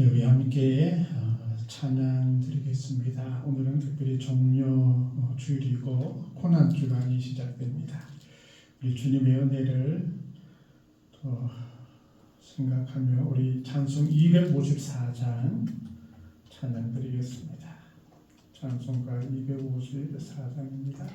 우리 함께 찬양 드리겠습니다. 오늘은 특별히 종려 주일이고 고난 주간이 시작됩니다. 우리 주님의 은혜를 생각하며 우리 찬송 254장 찬양 드리겠습니다. 찬송가 254장입니다.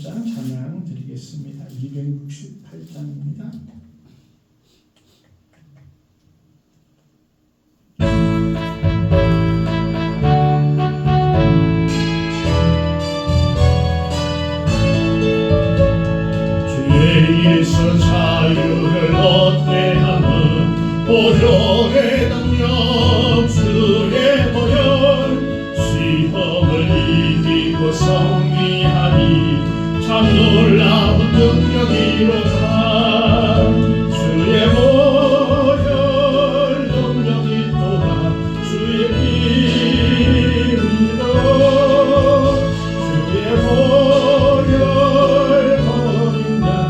찬양 드리겠습니다. 268장입니다. 죄에서 자유를 얻게 하는 보혈의 능력 주의 보혈 시험을 이기고 승리하니 참 놀라운 능력이로다. 주의 보혈 능력이 있도다. 주의 피 흘려 주의 보혈 버린다면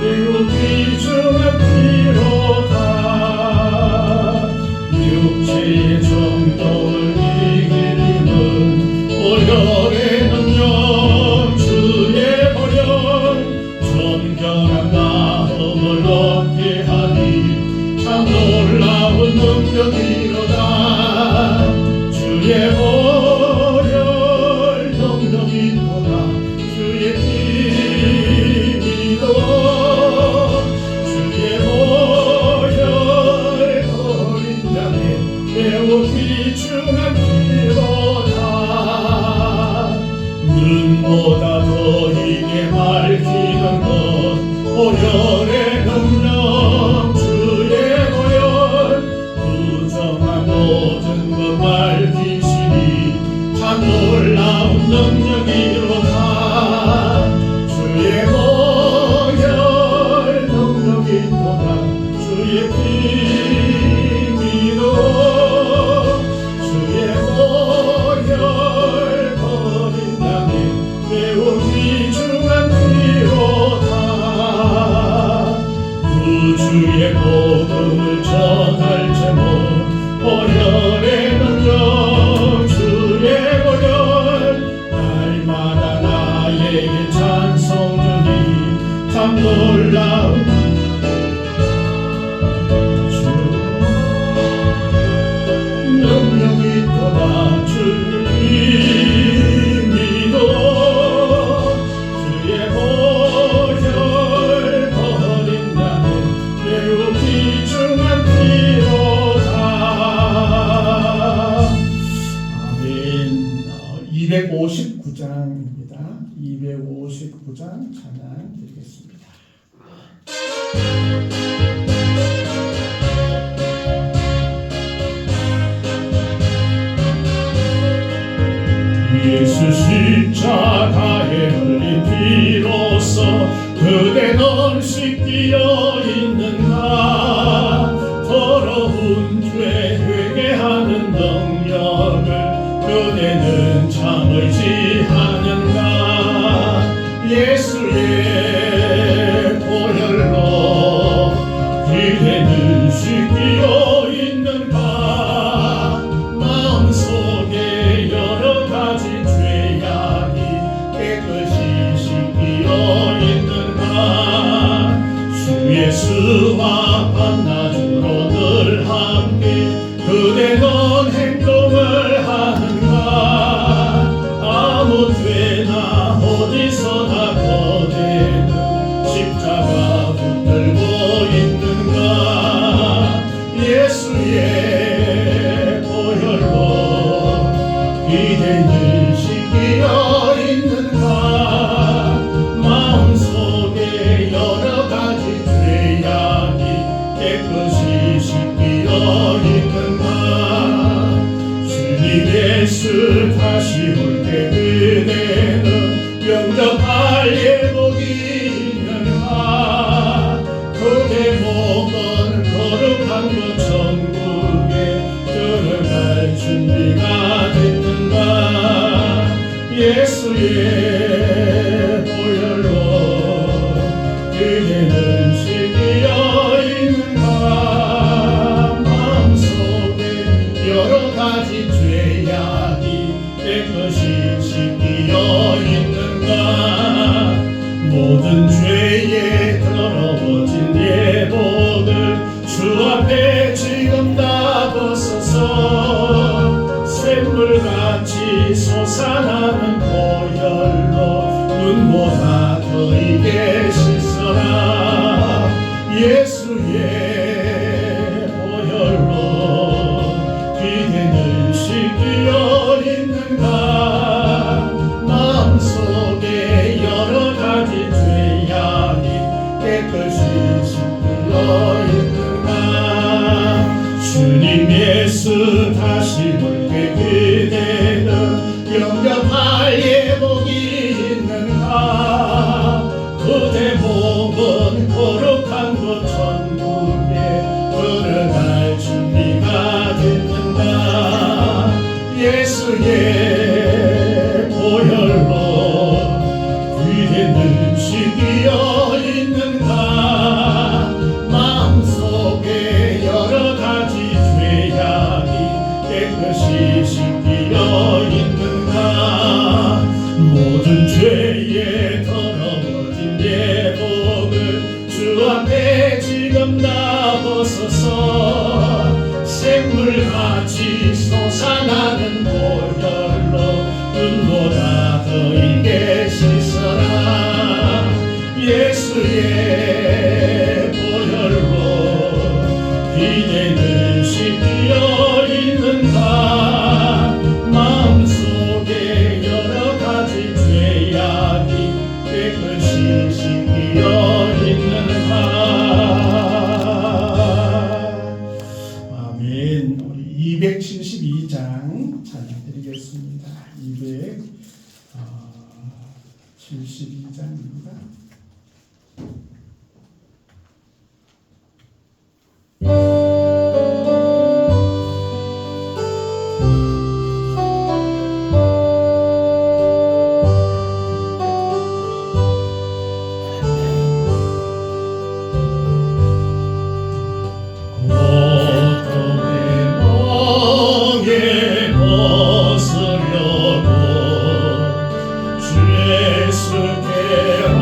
매우 귀중한 피로다. 육체의 정욕을 이기는 보혈의 능력 주의 보혈 정결한 마음을 얻게 하니 참 놀라운 능력이로다. 주의 259장입니다. 259장 찬양 드리겠습니다. 예수 십자가에 흘린 피로써 그대 넌 씻기어 있는가. 더러운 죄 회개하는 능력을 그대는 참을지 하는가. 예수의 보혈로 그대는 씻기어 있는가. 마음속에 여러 가지 죄악이 깨끗이 씻기어 있는가. 주 예수와 밤낮으로 늘 함께 그대는 행동을 하는가. 아무 때나 어디서나 그대는 십자가 붙들고 있는가. 예수의 보혈로 그대는 씻기어 있는가. 마음속에 여러 가지 죄악이 깨끗이 씻기어 있는가. 주님 예수 다시 올 때 그대는 영접할 예복이 있는가. 그대 목은 거룩한 것 천국에 들어갈 준비가 됐는가. 예수의 보혈로 그대는 씻기어 있는가. 마음속에 여러 가지 죄악이 깨끗이 씻기어 있는가. 모든 죄에 더러워진 예복을 주 앞에 지금 다 벗어서 샘물같이 솟아나는 보혈로 눈보다 더 익게 씻어라. 예수의 보혈로 그대는 씻기어 있는가. 마음속에 여러 가지 죄악이 깨끗이 씻기어 있는가. 주님 예수 다시 올 때 그대는 영접할 예복이 있는가. 그대 목은 거룩한 그 천국에 들어갈 준비가 됐는가. 예수의 보혈로 그대는 씻기어 있는가. 마음속에 여러 가지 죄악이 깨끗이 씻기어 있는가. 모든 죄에 더러워진 예복을 주 앞에 지금 다 벗어서 샘물같이 솟아나는 보혈로 눈보다 더 익게 씻어라. 예수의 보혈로 그대는 씻기어 있는가. 마음속에 여러 가지 죄악이 깨끗이 씻기어 있는가. 아멘. 우리 272장 찬양 드리겠습니다. 272장입니다. 벗으려고 주 예수께로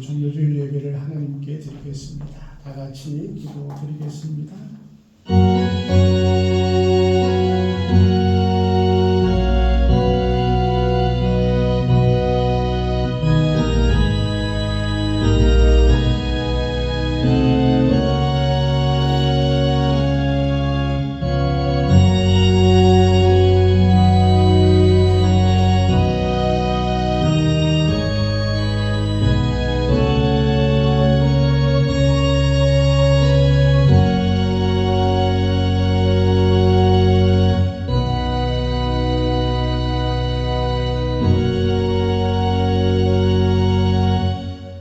우리 종료주일 예배를 하나님께 드리겠습니다. 다 같이 기도드리겠습니다.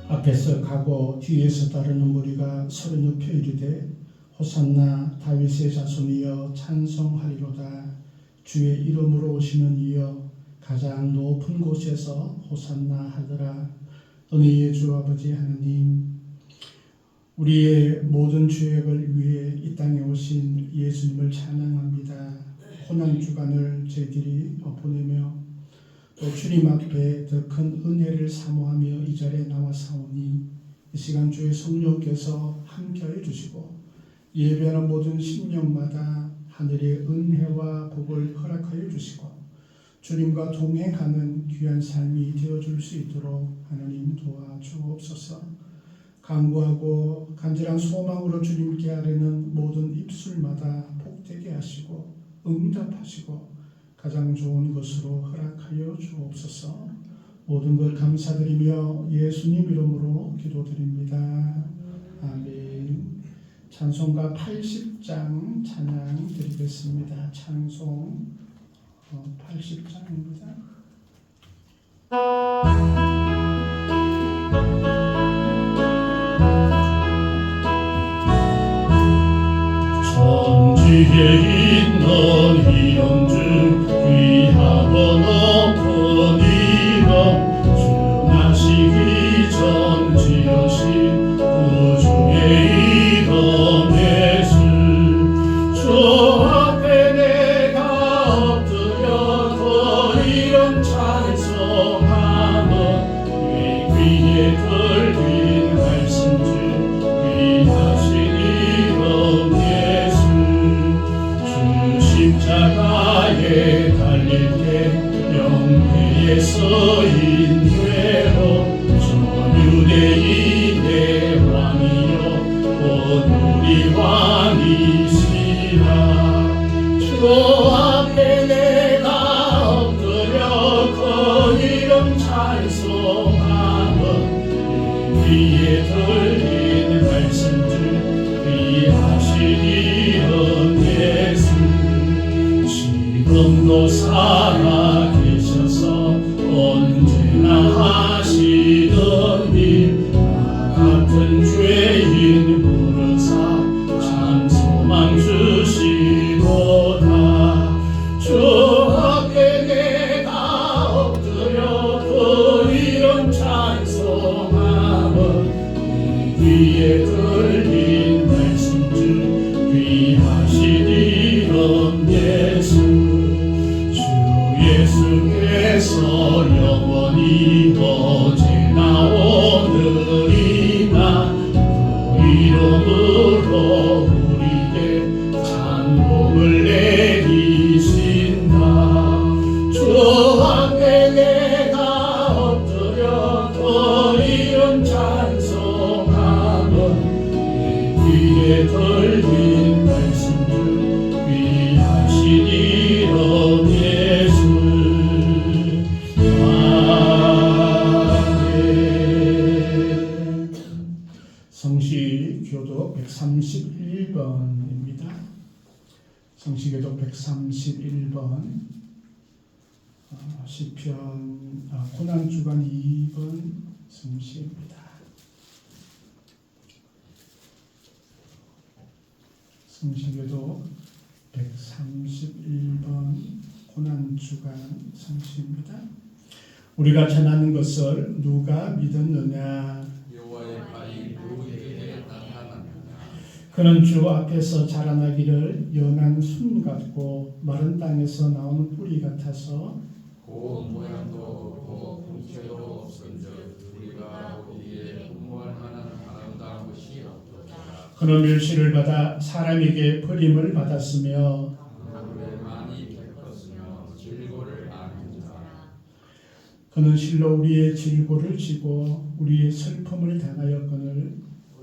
앞에서 가고 뒤에서 따르는 무리가 서로 눕혀 이르되 호산나 다윗의 자손이여 찬송하리로다. 주의 이름으로 오시는 이여 가장 높은 곳에서 호산나 하더라. 은혜의 주 아버지 하나님, 우리의 모든 죄악을 위해 이 땅에 오신 예수님을 찬양합니다. 고난주간을 저희들이 보내며 또 주님 앞에 더 큰 은혜를 사모하며 이 자리에 나와사오니 이 시간 주의 성령께서 함께하여 주시고 예배하는 모든 심령마다 하늘의 은혜와 복을 허락하여 주시고 주님과 동행하는 귀한 삶이 되어줄 수 있도록 하나님 도와주옵소서. 간구하고 간절한 소망으로 주님께 아뢰는 모든 입술마다 복되게 하시고 응답하시고 가장 좋은 것으로 허락하여 주옵소서. 모든 걸 감사드리며 예수님 이름으로 기도드립니다. 아멘. 찬송가 80장 찬양 드리겠습니다. 찬송 80장입니다. 천지에 있는 이런즉 귀하고 높은 이름 주 나시기 전 지으신 구주의 이름 예수. 주 앞에 내가 엎드려 그 이름 찬송하면 이 귀에 들린 말씀 중 귀하신 이름 예수. 십자가에 달릴 때 영회에 서인 괴로 주 유대인의 왕이여 곧 우리 왕이시라. 주 앞에 내가 엎드려 그 이름 찬송하면 귀에 들린 말씀 중 귀하신 이름 예수. 지금도 살아계셔서 언제나 하시던 일 나 같은 죄인 부르사 참 소망 주시도다. 주 앞에 내가 엎드려 그 이름 찬송하면 귀에 들린 말씀 중 귀하신 이름 예수. 예수께서 영원히 어제나 오늘이나 그 이름으로 우리에게 찬송을 내리신다. 주 앞에 내가 엎드려 그 이름 찬송하면 내 귀에 들린 말씀 중 귀하신 이름 예수. 성시교독 131번입니다. 성시교독 131번 시편 고난주간 2번 성시입니다. 성시교독 131번 고난주간 성시입니다. 우리가 전하는 것을 누가 믿었느냐? 여호와의 발이 누구에게 나타났느냐? 그는 주 앞에서 자라나기를 연한 순 같고 마른 땅에서 나오는 뿌리 같아서 그 모양도 없고 품체도 없은즉 우리가 보기에 공부할 만한 아름다운 것이 없도다. 그는 멸시를 받아 사람에게 버림을 받았으며 하루에 많이 겪었으며 질고를 아는지라. 그는 실로 우리의 질고를 지고 우리의 슬픔을 당하였거늘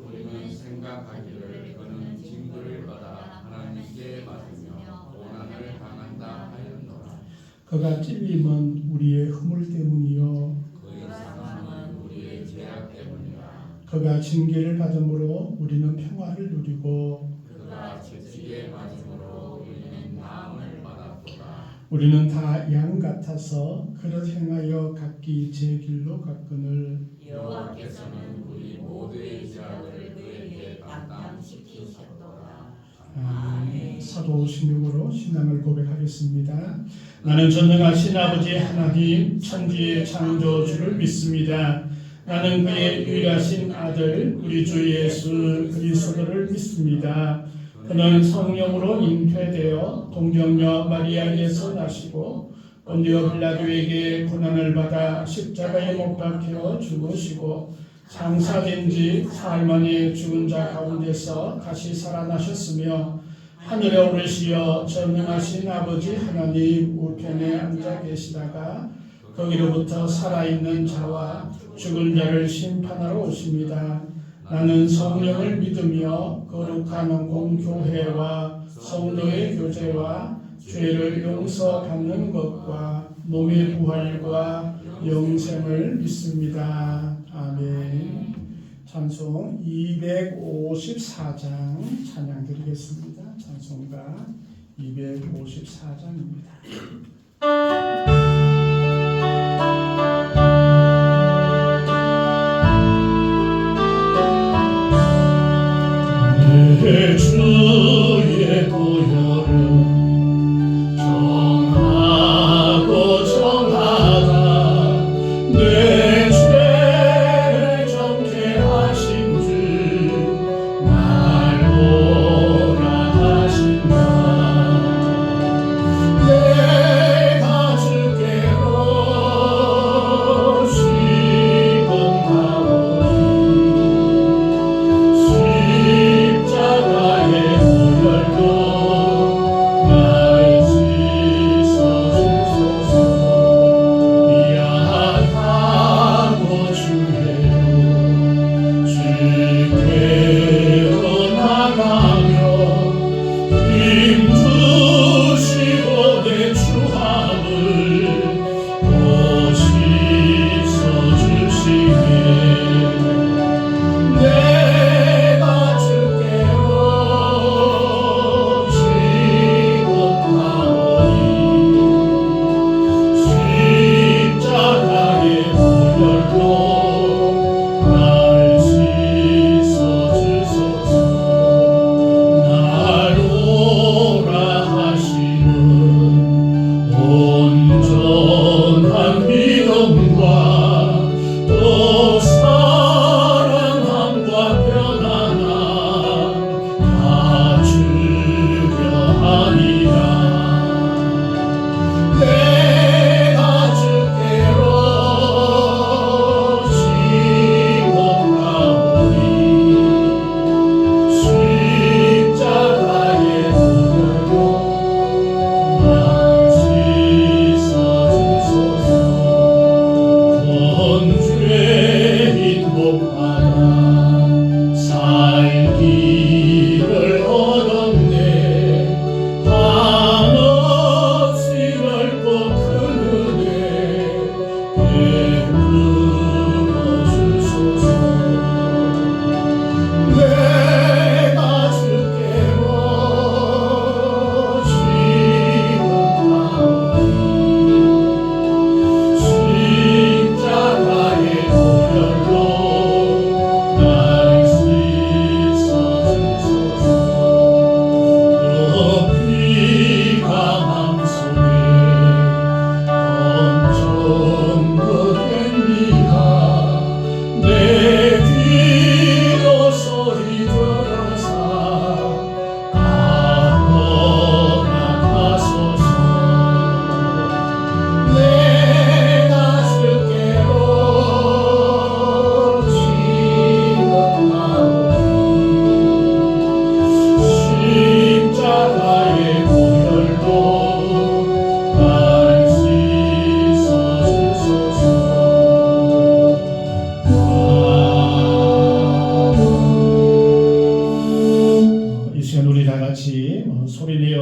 우리는 생각하기를 그는 징벌을 받아 하나님께 맞으며 고난을 당한다 하였노라. 그가 찔림은 우리의 허물 때문이요 그의 상함은 우리의 죄악 때문이라. 그가 징계를 받음으로 우리는 평화를 누리고 그가 채찍에 맞음으로 우리는 나음을 받았도다. 우리는 다 양 같아서 그릇 행하여 각기 제 길로 갔거늘 여호와께서는 우리 모두의 죄악을 그에게 감당시키셨도다. 아멘. 사도 56으로 신앙을 고백하겠습니다. 나는 전능하신 아버지 하나님 천지의 창조주를 믿습니다. 나는 그의 유일하신 아들 우리 주 예수 그리스도를 믿습니다. 그는 성령으로 잉태되어 동정녀 마리아에게서 나시고 본디오 빌라도에게 고난을 받아 십자가에 못 박혀 죽으시고 장사된 지 사흘 만에 죽은 자 가운데서 다시 살아나셨으며 하늘에 오르시어 전능하신 아버지 하나님 우편에 앉아 계시다가 거기로부터 살아있는 자와 죽은 자를 심판하러 오십니다. 나는 성령을 믿으며 거룩한 공교회와 성도의 교제와 죄를 용서받는 것과 몸의 부활과 영생을 믿습니다. 아멘. 찬송 254장 찬양 드리겠습니다. 찬송가 254장입니다. 내 주의 보혈은 정하고 정하다 내 죄를 정케 하신 주 말로라 하신다. 내가 주께로 힘주시고 내 주함을 보시서 주시네. 내가 주께로 지고나오니 십자가의 보혈로 날 씻어 주소서. 날 오라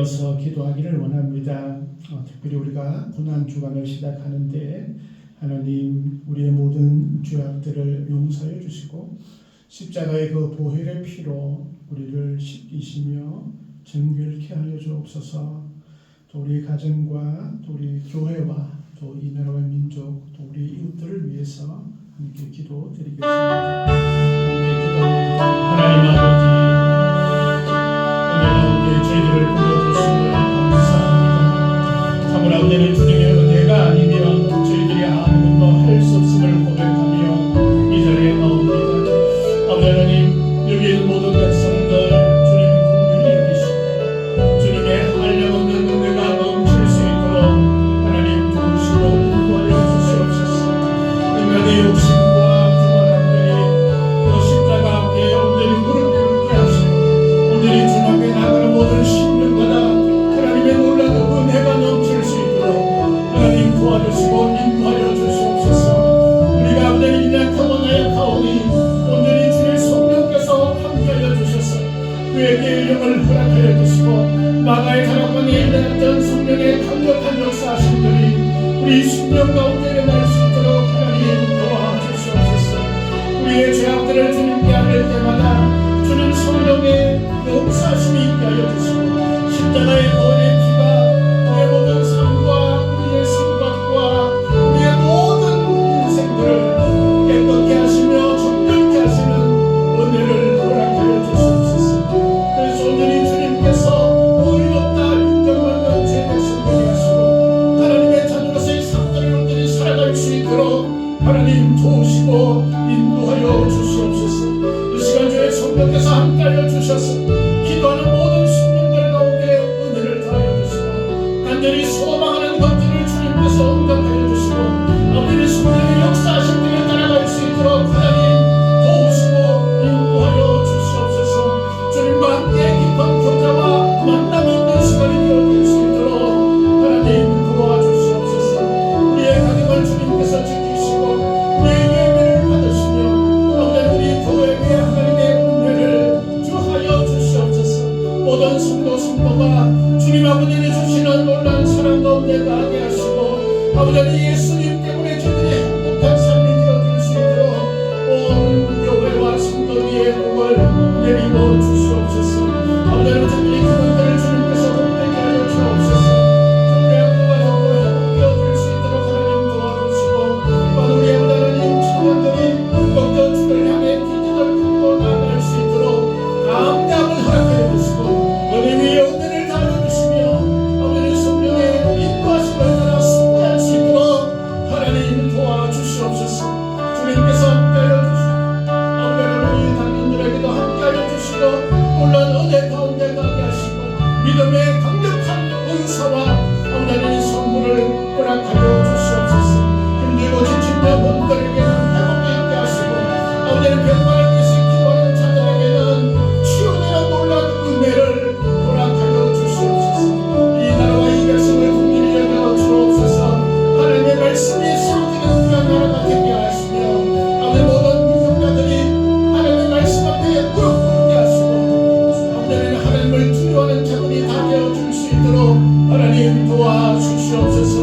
이어서 기도하기를 원합니다. 특별히 우리가 고난 주간을 시작하는데 하나님 우리의 모든 죄악들을 용서해 주시고 십자가의 그 보혈의 피로 우리를 씻기시며 정결케 하여 주옵소서. 또 우리 가정과 또 우리 교회와 또 이 나라와 민족 또 우리 이웃들을 위해서 함께 기도드리겠습니다. 하나님 아버지, 은혜 가운데 저희들을 불러주심을 감사합니다. 참으로 은혜는 주님의 은혜가 아니면 저희들이 아무것도 할 수 없음을 고백하며 이 자리에 나옵니다. 아버지 하나님, 여기 있는 모든 백성들 주님 긍휼히 여기시고 주님의 한량없는 은혜가 넘칠 수 있도록 하나님 도우시고 인도하여 주시옵소서. 인간의 욕심과 교만함들이 그 십자가 앞에 온전히 무릎 꿇게 하시고 온전히 주 앞에 나가는 모든 신령마다 하나님의 놀라운 은혜가 넘칠 수 있도록 하나님 도와주시고 인도하여 주시옵소서. 우리가 아버지 인약하고 나약하오니 온전히 주의 성령께서 함께하여 주셔서 그에게 영을 허락하여 주시고 마가의 다락방에 일어났던 성령의 강력한 역사하심들이 우리 심령 가운데 일어날 수 있도록 하나님 도와주시옵소서. 우리의 죄악들을 주님께 아뢰 때마다 주님 성령의 용서하심이 있게 하여 주시고 십자가의 보혈의 피가 우리의 모든 삶과 우리의 생각과 우리의 모든 인생들을 깨끗게 하시며 정결케 하시는 은혜를 허락하여 주시옵소서. 그래서 온전히 주님께서 의롭다 인정받는 제 백성들이 하시고 하나님의 자녀로서의 삶들을 온전히 살아갈 수 있도록 하나님 도우시고 인도하여 주시옵소서. 이 시간 주의 성령께서 함께하여 주셔서 기도하는 모든 신령들 가운데 은혜를 더하여 주시고 간절히 소망하는 것들을 주님께서 응답하여 주시고 아버지의 성령의 역사하신 길을 따라갈 수 있도록 하나님 도우시고 인도하여 주시옵소서. 주님과 함께 깊은 교제와 만남이 있는 시간이 되어질 수 있도록 하나님 도와주시옵소서. 우리의 가정을 주님께서 지키시고 우리의 예배를 받으시며 아버지 우리 교회에 하나님의 은혜를 주하여 주시옵소서. 모든 성도 성도가 주님 아버지를 주시는 놀라운 사랑 가운데 나게 하시고 아버지 예수님 때문에 저들이 행복한 삶이 되어질 수 있도록 온 교회와 성도 위에 복을 내리고 주시옵소서. 아버지 저들이 그분들을 주님께서 복되게 하여 주옵소서. 교회학교가 회복되어질 수 있도록 하나님 도와주시고 또 우리 아버지 하나님 청년들이 꼭저 주를 향해 기도를 품고 나아갈 수 있도록 감당을 허락하여 주시고 은혜 위에 은혜를 다하여 주시며 아버지 성령의 인도하심을 따라 승리할 수 있도록 하나님 도와주시옵소서. 주님께서 함께하여 주시고 아버지 하나님 당신들에게도 함께하여 주시고 놀라운 은혜 가운데 가게 하시고 믿음의 강력한 은사와 하나님의 선물을 허락하여 주시옵소서. 힘들고 지친 영혼들에게는 회복이 있게 하시고 아버지는 병만을 위해서 기도하는 자들에게는 치유되는 놀라운 은혜를 허락하여 주시옵소서. 이 나라와 이 백성을 국민이 여겨 주옵소서. 하나님의 말씀이 세워지는 귀한 나라가 되게 하시며 아버지 모든 민족자들이 하나님의 말씀 앞에 무릎 꿇게 하시고 아버지는 하나님을 두려워하는 자들이 다 되어줄 수 있도록 하나님 도와주시옵소서.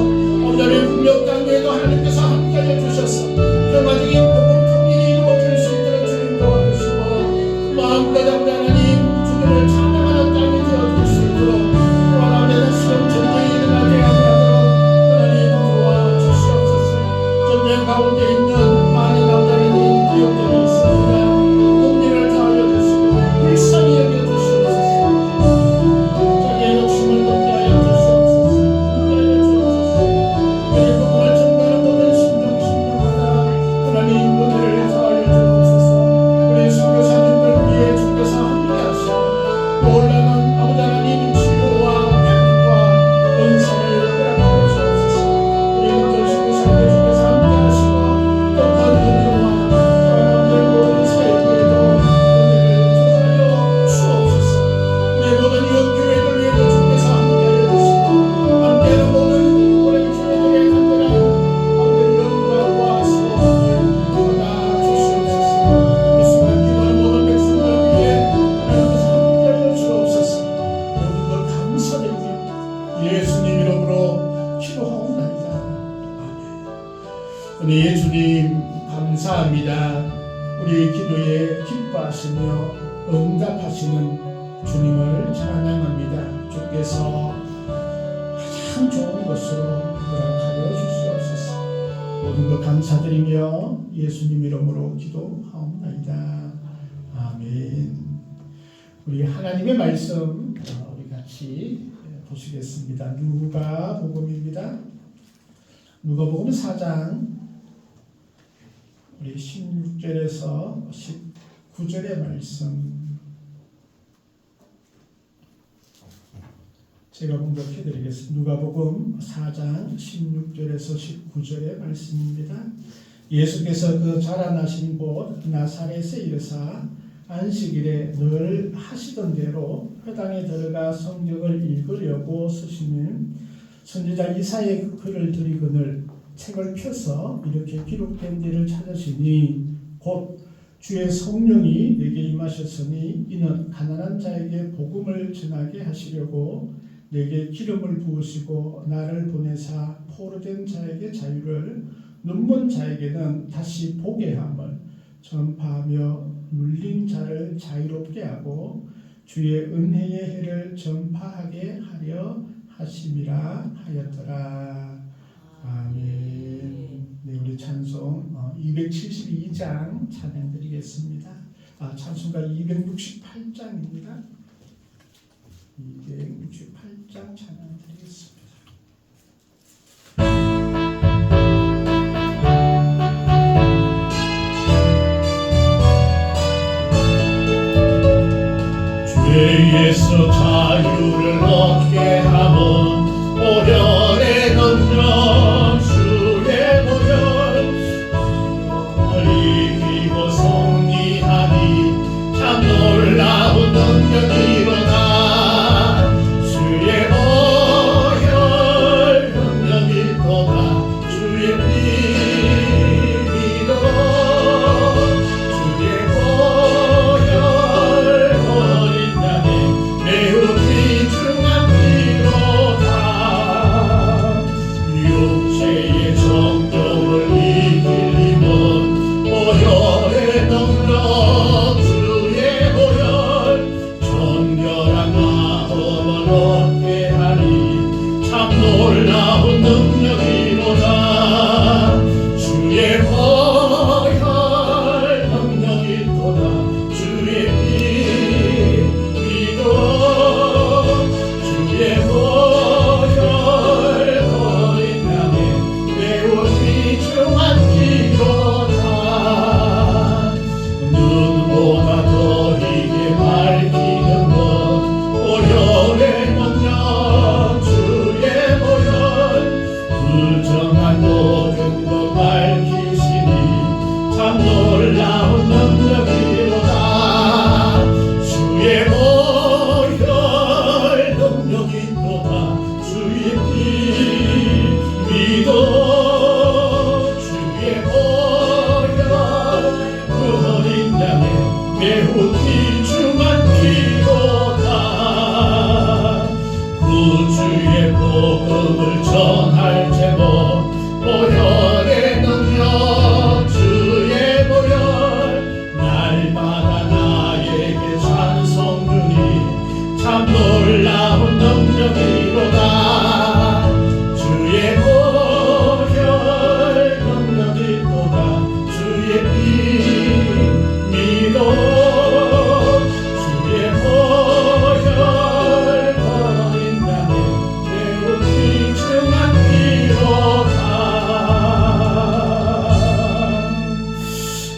아버지 국력 당국에도 하나님께서 함께하여 주셔서 평화적인 복음 통일이 이루어질 수 있도록 주님 도와주시고 마음껏 아버지 하나님 주님을 찬양하는 땅이 되어줄 수 있도록 또 하나님의 다시금 전쟁이 일어나게 하도록 하나님 도와주시옵소서. 전쟁 가운데 있는 많은 아버지 하나님 기업들이 있습니다. 공리를 다하여 주시고 불쌍히 여겨주시옵소서. 자기의 욕심을 걷게 하여 주시옵소서. 인도하여 주옵소서. 우리의 복음을 전가하는 모든 신령마다 예수님 이름으로 기도하옵나이다. 아멘. 은혜의 주님 감사합니다. 우리의 기도에 기뻐하시며 응답하시는 주님을 찬양합니다. 주께서 가장 좋은 것으로 허락하여 주시옵소서. 모든 것 감사드리며 예수님 이름으로 기도하옵나이다. 아멘. 우리 하나님의 말씀 우리 같이 보시겠습니다. 누가복음입니다. 누가복음 4장 우리 16절에서 19절의 말씀 제가 봉독해 드리겠습니다. 누가복음 4장 16절에서 19절의 말씀입니다. 예수께서 그 자라나신 곳 나사렛에 이르사 안식일에 늘 하시던 대로 회당에 들어가 성경을 읽으려고 서시는 선지자 이사야의 글을 들이거늘 책을 펴서 이렇게 기록된 데를 찾으시니 곧 주의 성령이 내게 임하셨으니 이는 가난한 자에게 복음을 전하게 하시려고 내게 기름을 부으시고 나를 보내사 포로된 자에게 자유를 눈먼 자에게는 다시 보게 함을 전파하며 눌린 자를 자유롭게 하고 주의 은혜의 해를 전파하게 하려 하심이라 하였더라. 아멘. 네, 우리 찬송 272장 찬양드리겠습니다. 찬송가 268장입니다. 268장 찬양드리겠습니다. 죄에서 자유를 얻게 하면 오련의 능력 주의 보혈 이기고 승리하니 참 놀라운 능력이로다. 주의 보혈 능력이 또다. 주의 믿음이도 주의 보혈 어린 양의 매우 귀중한 피로다. 육체의 정욕을 이길 힘은 보혈의 능력 주의 보혈 정결한 마음을 얻게 하니 참 놀라운 능력이로다. 주의 보혈 능력이 또다. 주의 믿음 주의 보혈 어린 양의 매우 귀중한 피로다. 눈보다 더 이게 밝히는 것 보혈의 능력 주의 보혈 불정한 모든 것 밝히시니 참 놀라운 능력이로다. 주의 보혈 능력이 또다. 주의 믿음 주의 보혈 어린 양의 매우 귀중한 피로다. 구주의 복음을 전할 제목 보혈의 능력 주의 보혈 날마다 나에게 찬송드리 참 놀라운 능력이로다. 주의 보혈 능력이 또다. 주의 믿음 주의 보혈 어린 양의 매우 귀중한 피로다.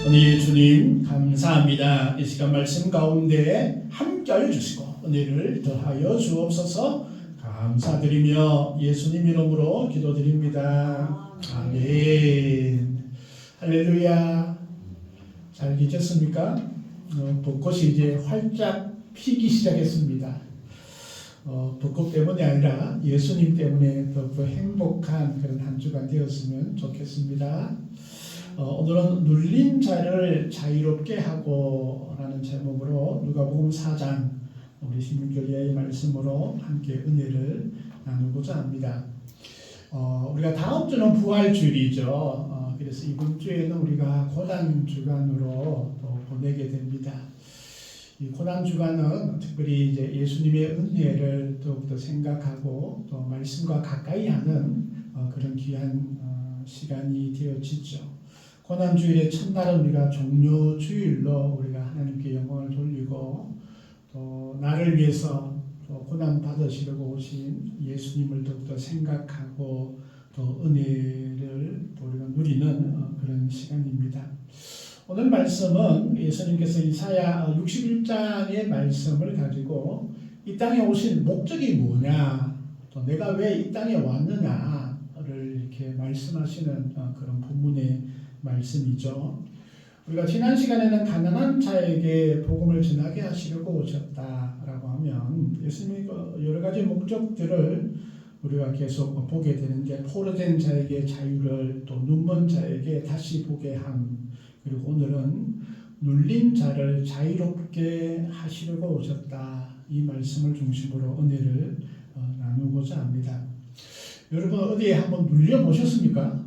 은혜의 주님 감사합니다. 이 시간 말씀 가운데 함께하여 주시고 은혜를 더하여 주옵소서. 감사드리며 예수님 이름으로 기도드립니다. 아멘. 할렐루야. 잘 계셨습니까? 벚꽃이 이제 활짝 피기 시작했습니다. 벚꽃 때문이 아니라 예수님 때문에 더욱 행복한 그런 한 주가 되었으면 좋겠습니다. 오늘은 눌린 자를 자유롭게 하고 라는 제목으로 누가복음 4장 우리 16절 이하의 말씀으로 함께 은혜를 나누고자 합니다. 우리가 다음 주는 부활주일이죠. 그래서 이번 주에는 우리가 고난주간으로 또 보내게 됩니다. 이 고난주간은 특별히 이제 예수님의 은혜를 더욱더 생각하고 또 말씀과 가까이 하는 그런 귀한 시간이 되어지죠. 고난주일의 첫날은 우리가 종료주일로 우리가 하나님께 영광을 돌리고 또 나를 위해서 또 고난 받으시려고 오신 예수님을 더욱더 생각하고 또 은혜를 또 우리가 누리는 그런 시간입니다. 오늘 말씀은 예수님께서 이사야 61장의 말씀을 가지고 이 땅에 오신 목적이 뭐냐, 또 내가 왜 이 땅에 왔느냐를 이렇게 말씀하시는 그런 본문의 말씀이죠. 우리가 지난 시간에는 가난한 자에게 복음을 전하게 하시려고 오셨다라고 하면 예수님의 여러 가지 목적들을 우리가 계속 보게 되는데, 포로된 자에게 자유를, 또 눈먼 자에게 다시 보게 함, 그리고 오늘은 눌린 자를 자유롭게 하시려고 오셨다. 이 말씀을 중심으로 은혜를 나누고자 합니다. 여러분 어디에 한번 눌려 보셨습니까?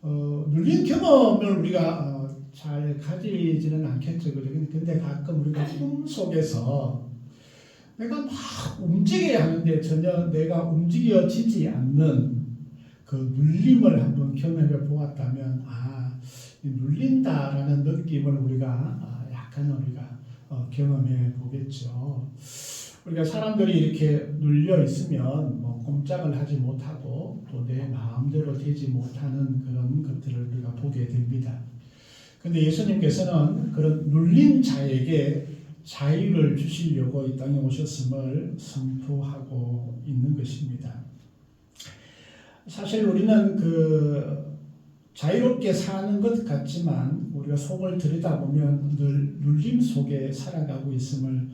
눌린 경험을 우리가 잘 가지지는 않겠죠. 근데 가끔 우리가 꿈 속에서 내가 막 움직여야 하는데 전혀 내가 움직여지지 않는 그 눌림을 한번 경험해 보았다면, 눌린다라는 느낌을 우리가 약간 우리가 경험해 보겠죠. 우리가 사람들이 이렇게 눌려 있으면 뭐 꼼짝을 하지 못하고 또 내 마음대로 되지 못하는 그런 것들을 우리가 보게 됩니다. 근데 예수님께서는 그런 눌린 자에게 자유를 주시려고 이 땅에 오셨음을 선포하고 있는 것입니다. 사실 우리는 자유롭게 사는 것 같지만 우리가 속을 들여다보면 늘 눌림 속에 살아가고 있음을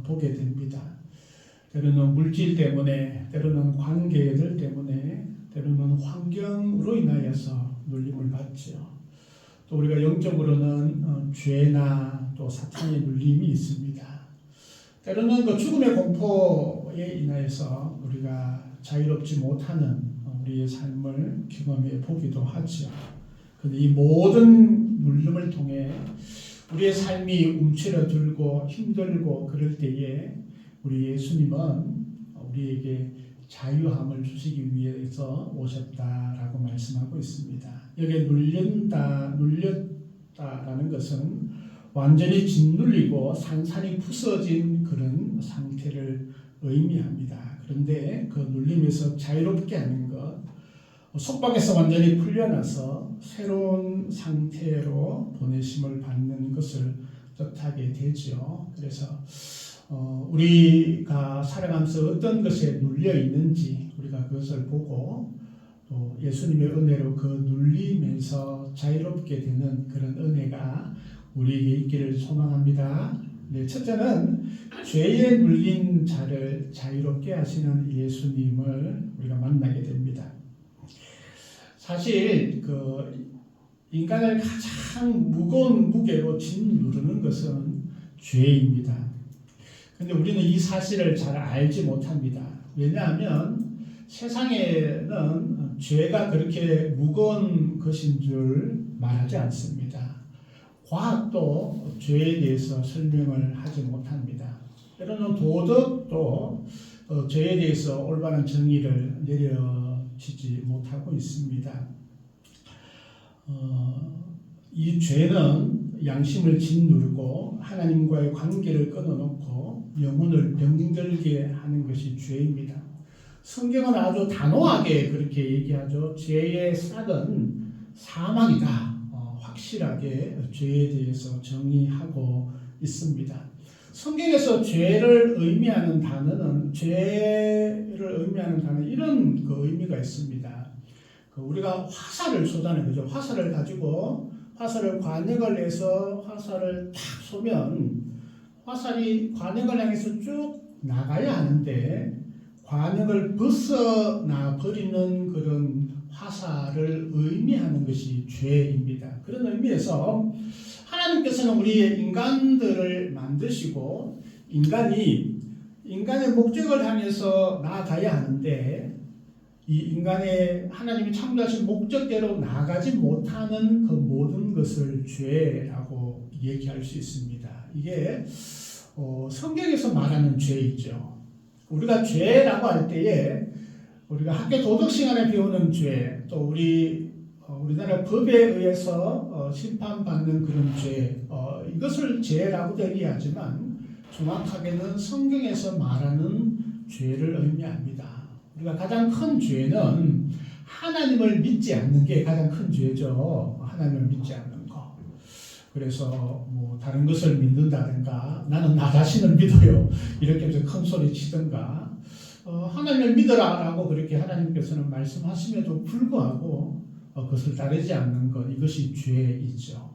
보게 됩니다. 때로는 물질 때문에, 때로는 관계들 때문에, 때로는 환경으로 인하여서 눌림을 받죠. 또 우리가 영적으로는 죄나 또 사탄의 눌림이 있습니다. 때로는 그 죽음의 공포에 인하여서 우리가 자유롭지 못하는 우리의 삶을 경험해 보기도 하죠. 그런데 이 모든 눌림을 통해 우리의 삶이 움츠러들고 힘들고 그럴 때에 우리 예수님은 우리에게 자유함을 주시기 위해서 오셨다라고 말씀하고 있습니다. 여기에 눌렸다라는 것은 완전히 짓눌리고 산산이 부서진 그런 상태를 의미합니다. 그런데 그 눌림에서 자유롭게 하는 것, 속박에서 완전히 풀려나서 새로운 상태로 보내심을 받는 것을 뜻하게 되죠. 그래서 우리가 살아가면서 어떤 것에 눌려 있는지 우리가 그것을 보고 또 예수님의 은혜로 그 눌림에서 자유롭게 되는 그런 은혜가 우리에게 있기를 소망합니다. 네, 첫째는 죄에 눌린 자를 자유롭게 하시는 예수님을 우리가 만나게 됩니다. 사실 인간을 가장 무거운 무게로 짓누르는 것은 죄입니다. 근데 우리는 이 사실을 잘 알지 못합니다. 왜냐하면 세상에는 죄가 그렇게 무거운 것인 줄 말하지 않습니다. 과학도 죄에 대해서 설명을 하지 못합니다. 때로는 도덕도 죄에 대해서 올바른 정의를 내려지지 못하고 있습니다. 이 죄는 양심을 짓누르고 하나님과의 관계를 끊어놓고 영혼을 병들게 하는 것이 죄입니다. 성경은 아주 단호하게 그렇게 얘기하죠. 죄의 싹은 사망이다. 확실하게 죄에 대해서 정의하고 있습니다. 성경에서 죄를 의미하는 단어는 이런 의미가 있습니다. 우리가 화살을 쏘잖아요. 그죠? 화살을 가지고 화살을 관역을 해서 화살을 탁 쏘면 화살이 관역을 향해서 쭉 나가야 하는데 관역을 벗어나 버리는 그런 화살을 의미하는 것이 죄입니다. 그런 의미에서 하나님께서는 우리의 인간들을 만드시고 인간이 인간의 목적을 향해서 나아가야 하는데 이 인간의 하나님이 창조하신 목적대로 나아가지 못하는 그 모든 것을 죄라고 얘기할 수 있습니다. 이게 성경에서 말하는 죄이죠. 우리가 죄라고 할 때에 우리가 학교 도덕 시간에 배우는 죄, 또 우리나라 법에 의해서 심판받는 그런 죄, 이것을 죄라고 얘기하지만 정확하게는 성경에서 말하는 죄를 의미합니다. 우리가 가장 큰 죄는 하나님을 믿지 않는 게 가장 큰 죄죠. 하나님을 믿지 않는 거. 그래서 뭐 다른 것을 믿는다든가 나는 나 자신을 믿어요. 이렇게 해서 큰 소리 치든가 하나님을 믿어라라고 그렇게 하나님께서는 말씀하심에도 불구하고 그것을 따르지 않는 것, 이것이 죄이죠.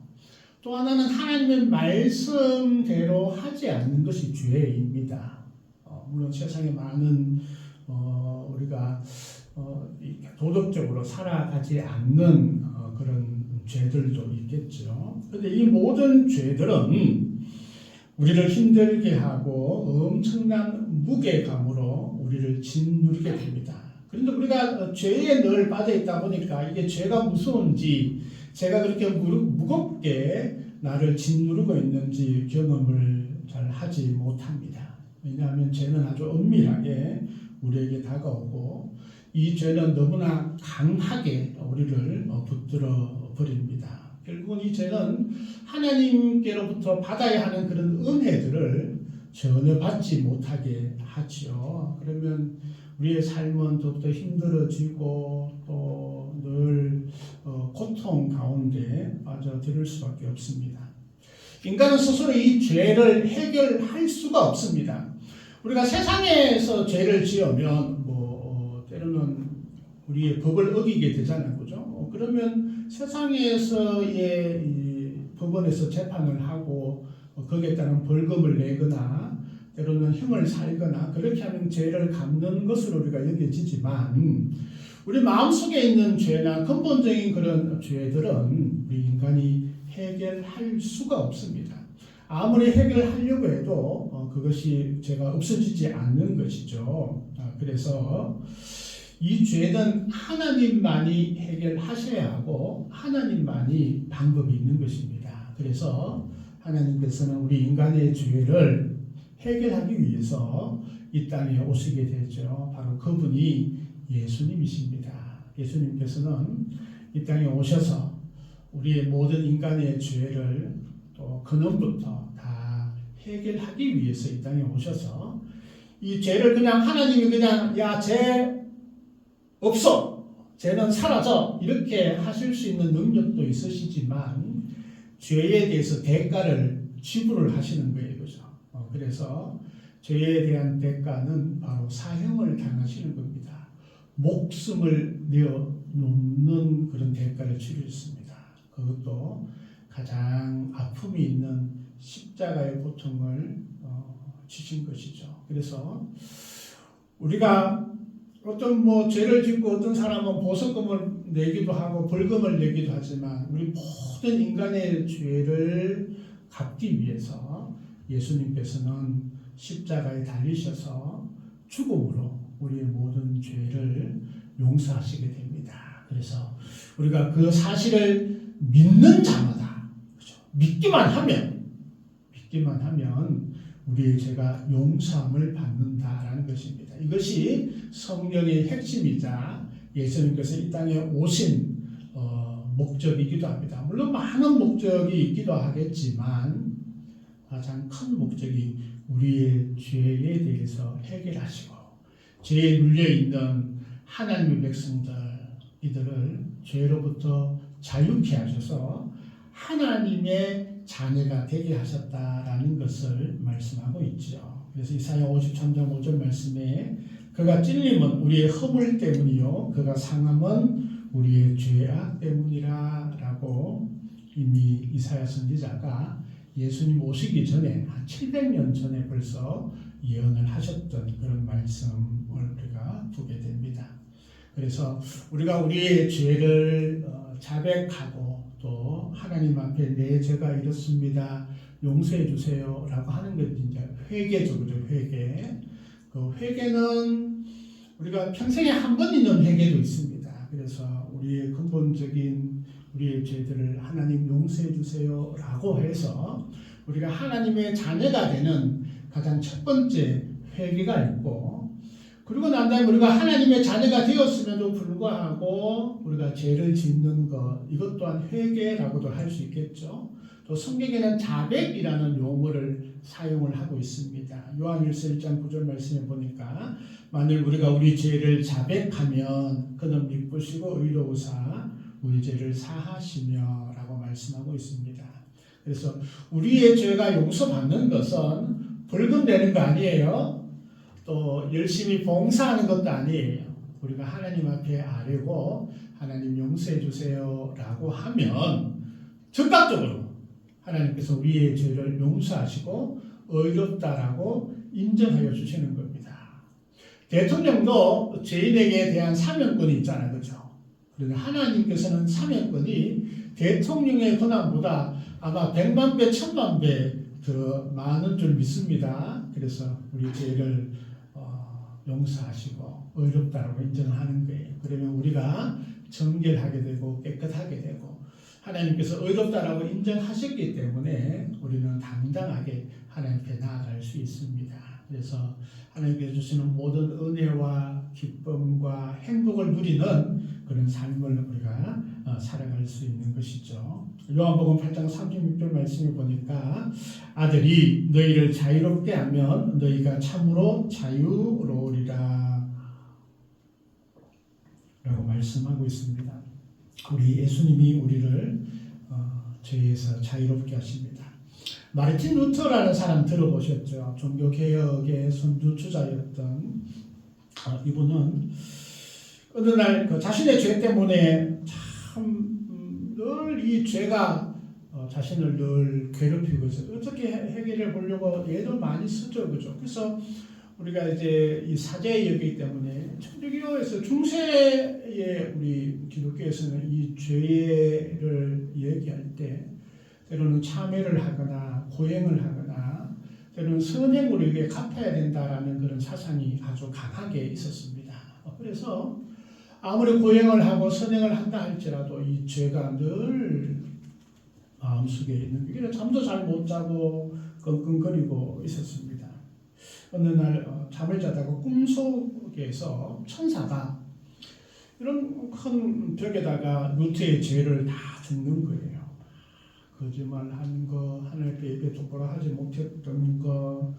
또 하나는 하나님의 말씀대로 하지 않는 것이 죄입니다. 물론 세상에 많은 우리가 도덕적으로 살아가지 않는 그런 죄들도 있겠죠. 그런데 이 모든 죄들은 우리를 힘들게 하고 엄청난 무게감으로 우리를 짓누르게 됩니다. 그런데 우리가 죄에 늘 빠져 있다 보니까 이게 죄가 무서운지, 죄가 그렇게 무겁게 나를 짓누르고 있는지 경험을 잘 하지 못합니다. 왜냐하면 죄는 아주 엄밀하게 우리에게 다가오고 이 죄는 너무나 강하게 우리를 붙들어 버립니다. 결국은 이 죄는 하나님께로부터 받아야 하는 그런 은혜들을 전혀 받지 못하게 하지요. 그러면 우리의 삶은 더욱더 힘들어지고 또 늘 고통 가운데 빠져들 수밖에 없습니다. 인간은 스스로 이 죄를 해결할 수가 없습니다. 우리가 세상에서 죄를 지으면 때로는 우리의 법을 어기게 되잖아요, 그죠? 그러면 세상에서의 이 법원에서 재판을 하고 거기에 따른 벌금을 내거나 때로는 형을 살거나 그렇게 하면 죄를 갚는 것으로 우리가 여겨지지만 우리 마음속에 있는 죄나 근본적인 그런 죄들은 우리 인간이 해결할 수가 없습니다. 아무리 해결하려고 해도 그것이 죄가 없어지지 않는 것이죠. 그래서 이 죄는 하나님만이 해결하셔야 하고 하나님만이 방법이 있는 것입니다. 그래서 하나님께서는 우리 인간의 죄를 해결하기 위해서 이 땅에 오시게 되죠. 바로 그분이 예수님이십니다. 예수님께서는 이 땅에 오셔서 우리의 모든 인간의 죄를 또 근원부터 다 해결하기 위해서 이 땅에 오셔서 이 죄를 그냥 하나님이 그냥 야, 죄 없어, 죄는 사라져 이렇게 하실 수 있는 능력도 있으시지만 죄에 대해서 대가를 지불을 하시는 거예요, 그죠? 그래서 죄에 대한 대가는 바로 사형을 당하시는 겁니다. 목숨을 내어놓는 그런 대가를 치르셨습니다. 그것도 가장 아픔이 있는 십자가의 고통을 지신 것이죠. 그래서 우리가 어떤 죄를 짓고 어떤 사람은 보석금을 내기도 하고 벌금을 내기도 하지만 우리 모든 인간의 죄를 갚기 위해서 예수님께서는 십자가에 달리셔서 죽음으로 우리의 모든 죄를 용서하시게 됩니다. 그래서 우리가 그 사실을 믿는 자마다, 그렇죠? 믿기만 하면 우리의 죄가 용서함을 받는다라는 것입니다. 이것이 성경의 핵심이자 예수님께서 이 땅에 오신 목적이기도 합니다. 물론 많은 목적이 있기도 하겠지만 가장 큰 목적이 우리의 죄에 대해서 해결하시고 죄에 눌려있는 하나님의 백성들 이들을 죄로부터 자유케 하셔서 하나님의 자녀가 되게 하셨다라는 것을 말씀하고 있죠. 그래서 이사야 53장 5절 말씀에 그가 찔림은 우리의 허물 때문이요 그가 상함은 우리의 죄악 때문이라 라고 이미 이사야 선지자가 예수님 오시기 전에 한 700년 전에 벌써 예언을 하셨던 그런 말씀을 우리가 보게 됩니다. 그래서 우리가 우리의 죄를 자백하고 또 하나님 앞에 내 죄가 이렇습니다. 용서해 주세요 라고 하는 것 이제 회개죠. 회개. 그 회개는 우리가 평생에 한 번 있는 회개도 있습니다. 그래서 우리의 근본적인 우리의 죄들을 하나님 용서해 주세요라고 해서 우리가 하나님의 자녀가 되는 가장 첫 번째 회개가 있고, 그리고 난 다음에 우리가 하나님의 자녀가 되었음에도 불구하고 우리가 죄를 짓는 것, 이것 또한 회개라고도 할 수 있겠죠. 또 성경에는 자백이라는 용어를 사용을 하고 있습니다. 요한일서 1장 9절 말씀에 보니까 만일 우리가 우리 죄를 자백하면 그는 미쁘시고 의로우사 우리 죄를 사하시며 라고 말씀하고 있습니다. 그래서 우리의 죄가 용서받는 것은 벌금 내는 거 아니에요. 또 열심히 봉사하는 것도 아니에요. 우리가 하나님 앞에 아뢰고 하나님 용서해 주세요 라고 하면 즉각적으로 하나님께서 우리의 죄를 용서하시고 의롭다라고 인정하여 주시는 겁니다. 대통령도 죄인에게 대한 사면권이 있잖아요. 그렇죠? 그런데 하나님께서는 사면권이 대통령의 권한보다 아마 100만 배, 1000만 배 더 많은 줄 믿습니다. 그래서 우리 죄를 용서하시고 의롭다라고 인정하는 거예요. 그러면 우리가 정결하게 되고 깨끗하게 되고 하나님께서 의롭다라고 인정하셨기 때문에 우리는 당당하게 하나님께 나아갈 수 있습니다. 그래서 하나님께서 주시는 모든 은혜와 기쁨과 행복을 누리는 그런 삶을 우리가 살아갈 수 있는 것이죠. 요한복음 8장 36절 말씀을 보니까 아들이 너희를 자유롭게 하면 너희가 참으로 자유로우리라 라고 말씀하고 있습니다. 우리 예수님이 우리를 죄에서 자유롭게 하십니다. 마르틴 루터라는 사람 들어보셨죠? 종교개혁의 선두주자였던 이분은 어느 날 그 자신의 죄 때문에 참 늘 이 죄가 자신을 늘 괴롭히고 있어요. 어떻게 해결해 보려고 애도 많이 쓰죠, 그죠? 그래서 우리가 이제 이 사제이기 때문에 천주교에서 중세의 우리 기독교에서는 이 죄를 얘기할 때 때로는 참회를 하거나 고행을 하거나 때로는 선행으로 이게 갚아야 된다라는 그런 사상이 아주 강하게 있었습니다. 그래서 아무리 고행을 하고 선행을 한다 할지라도 이 죄가 늘 마음속에 있는 게, 그래서 잠도 잘 못 자고 끙끙거리고 있었습니다. 어느 날 잠을 자다가 꿈속에서 천사가 이런 큰 벽에다가 루터의 죄를 다 적는 거예요. 거짓말한 거, 하나님께 예배 똑바로 하지 못했던 거.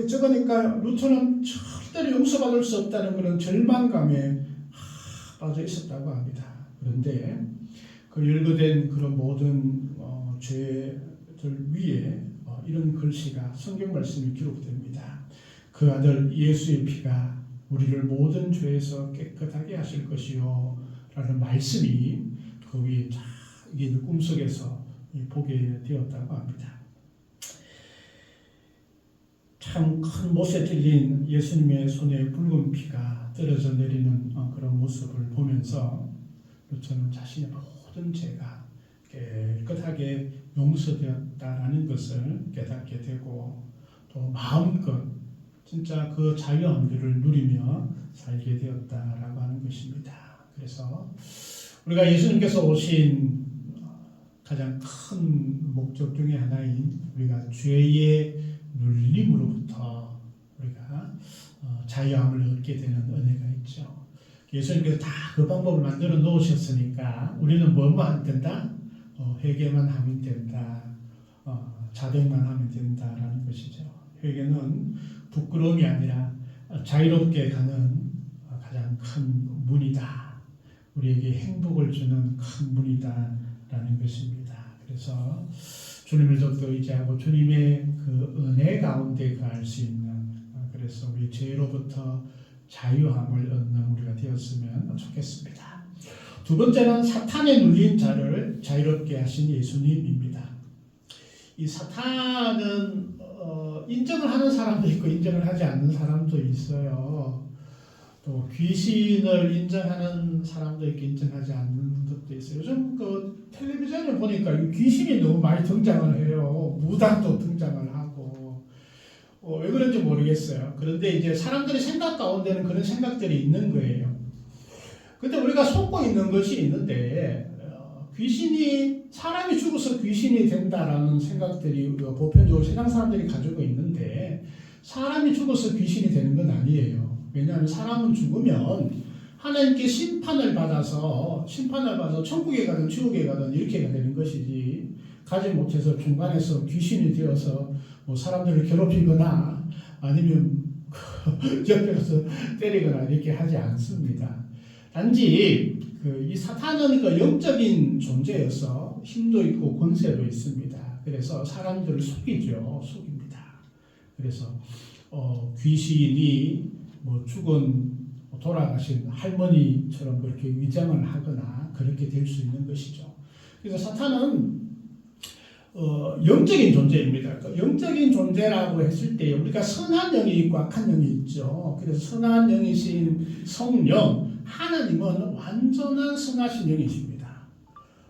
적으니까 루터는 절대로 용서받을 수 없다는 그런 절망감에 빠져 있었다고 합니다. 그런데 그 열거된 그런 모든 죄들 위에 이런 글씨가 성경 말씀이 기록됩니다. 그 아들 예수의 피가 우리를 모든 죄에서 깨끗하게 하실 것이요 라는 말씀이 그 위에 쫙 꿈속에서 보게 되었다고 합니다. 참 큰 못에 찔린 예수님의 손에 붉은 피가 떨어져 내리는 그런 모습을 보면서 루터는 자신의 모든 죄가 깨끗하게 용서되었다라는 것을 깨닫게 되고 또 마음껏 진짜 그 자유함들을 누리며 살게 되었다라고 하는 것입니다. 그래서 우리가 예수님께서 오신 가장 큰 목적 중에 하나인 우리가 죄의 눌림으로부터 우리가 자유함을 얻게 되는 은혜가 있죠. 예수님께서 다 그 방법을 만들어 놓으셨으니까 우리는 뭐만 하면 된다? 회개만 하면 된다. 자백만 하면 된다라는 것이죠. 회개는 부끄러움이 아니라 자유롭게 가는 가장 큰 문이다. 우리에게 행복을 주는 큰 문이다라는 것입니다. 그래서 주님을 더욱더 의지하고 주님의 그 은혜 가운데 거할 수 있는, 그래서 우리 죄로부터 자유함을 얻는 우리가 되었으면 좋겠습니다. 두 번째는 사탄에 눌린 자를 자유롭게 하신 예수님입니다. 이 사탄은 인정을 하는 사람도 있고 인정을 하지 않는 사람도 있어요. 또 귀신을 인정하는 사람도 있고 인정하지 않는 것도 있어요. 요즘 그 텔레비전을 보니까 귀신이 너무 많이 등장을 해요. 무당도 등장을 하고 왜 그런지 모르겠어요. 그런데 이제 사람들의 생각 가운데는 그런 생각들이 있는 거예요. 근데 우리가 속고 있는 것이 있는데 귀신이 사람이 죽어서 귀신이 된다라는 생각들이 보편적으로 세상 사람들이 가지고 있는데 사람이 죽어서 귀신이 되는 건 아니에요. 왜냐하면 사람은 죽으면 하나님께 심판을 받아서 천국에 가든 지옥에 가든 이렇게 되는 것이지 가지 못해서 중간에서 귀신이 되어서 뭐 사람들을 괴롭히거나 아니면 옆에 가서 때리거나 이렇게 하지 않습니다. 단지 이 사탄은 그 영적인 존재여서 힘도 있고 권세도 있습니다. 그래서 사람들을 속입니다. 그래서 귀신이 뭐 죽은 돌아가신 할머니처럼 그렇게 위장을 하거나 그렇게 될 수 있는 것이죠. 그래서 사탄은 영적인 존재입니다. 그러니까 영적인 존재라고 했을 때 우리가 선한 영이 있고 악한 영이 있죠. 그래서 선한 영이신 성령 하나님은 완전한 선하신 영이십니다.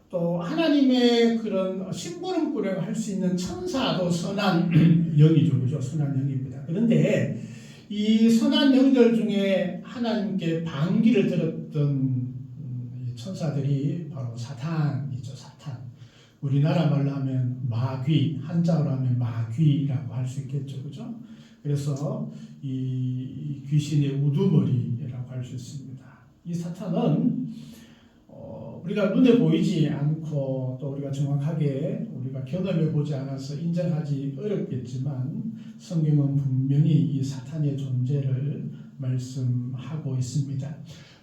또 하나님의 그런 심부름꾼이라고 할 수 있는 천사도 선한 영이죠. 그죠? 선한 영입니다. 그런데 이 선한 영들 중에 하나님께 반기를 들었던 천사들이 바로 사탄이죠. 사탄. 우리나라 말로 하면 마귀, 한자어로 하면 마귀라고 할 수 있겠죠. 그죠? 그래서 이 귀신의 우두머리라고 할 수 있습니다. 이 사탄은 우리가 눈에 보이지 않고 또 우리가 정확하게 우리가 경험해 보지 않아서 인정하지 어렵겠지만 성경은 분명히 이 사탄의 존재를 말씀하고 있습니다.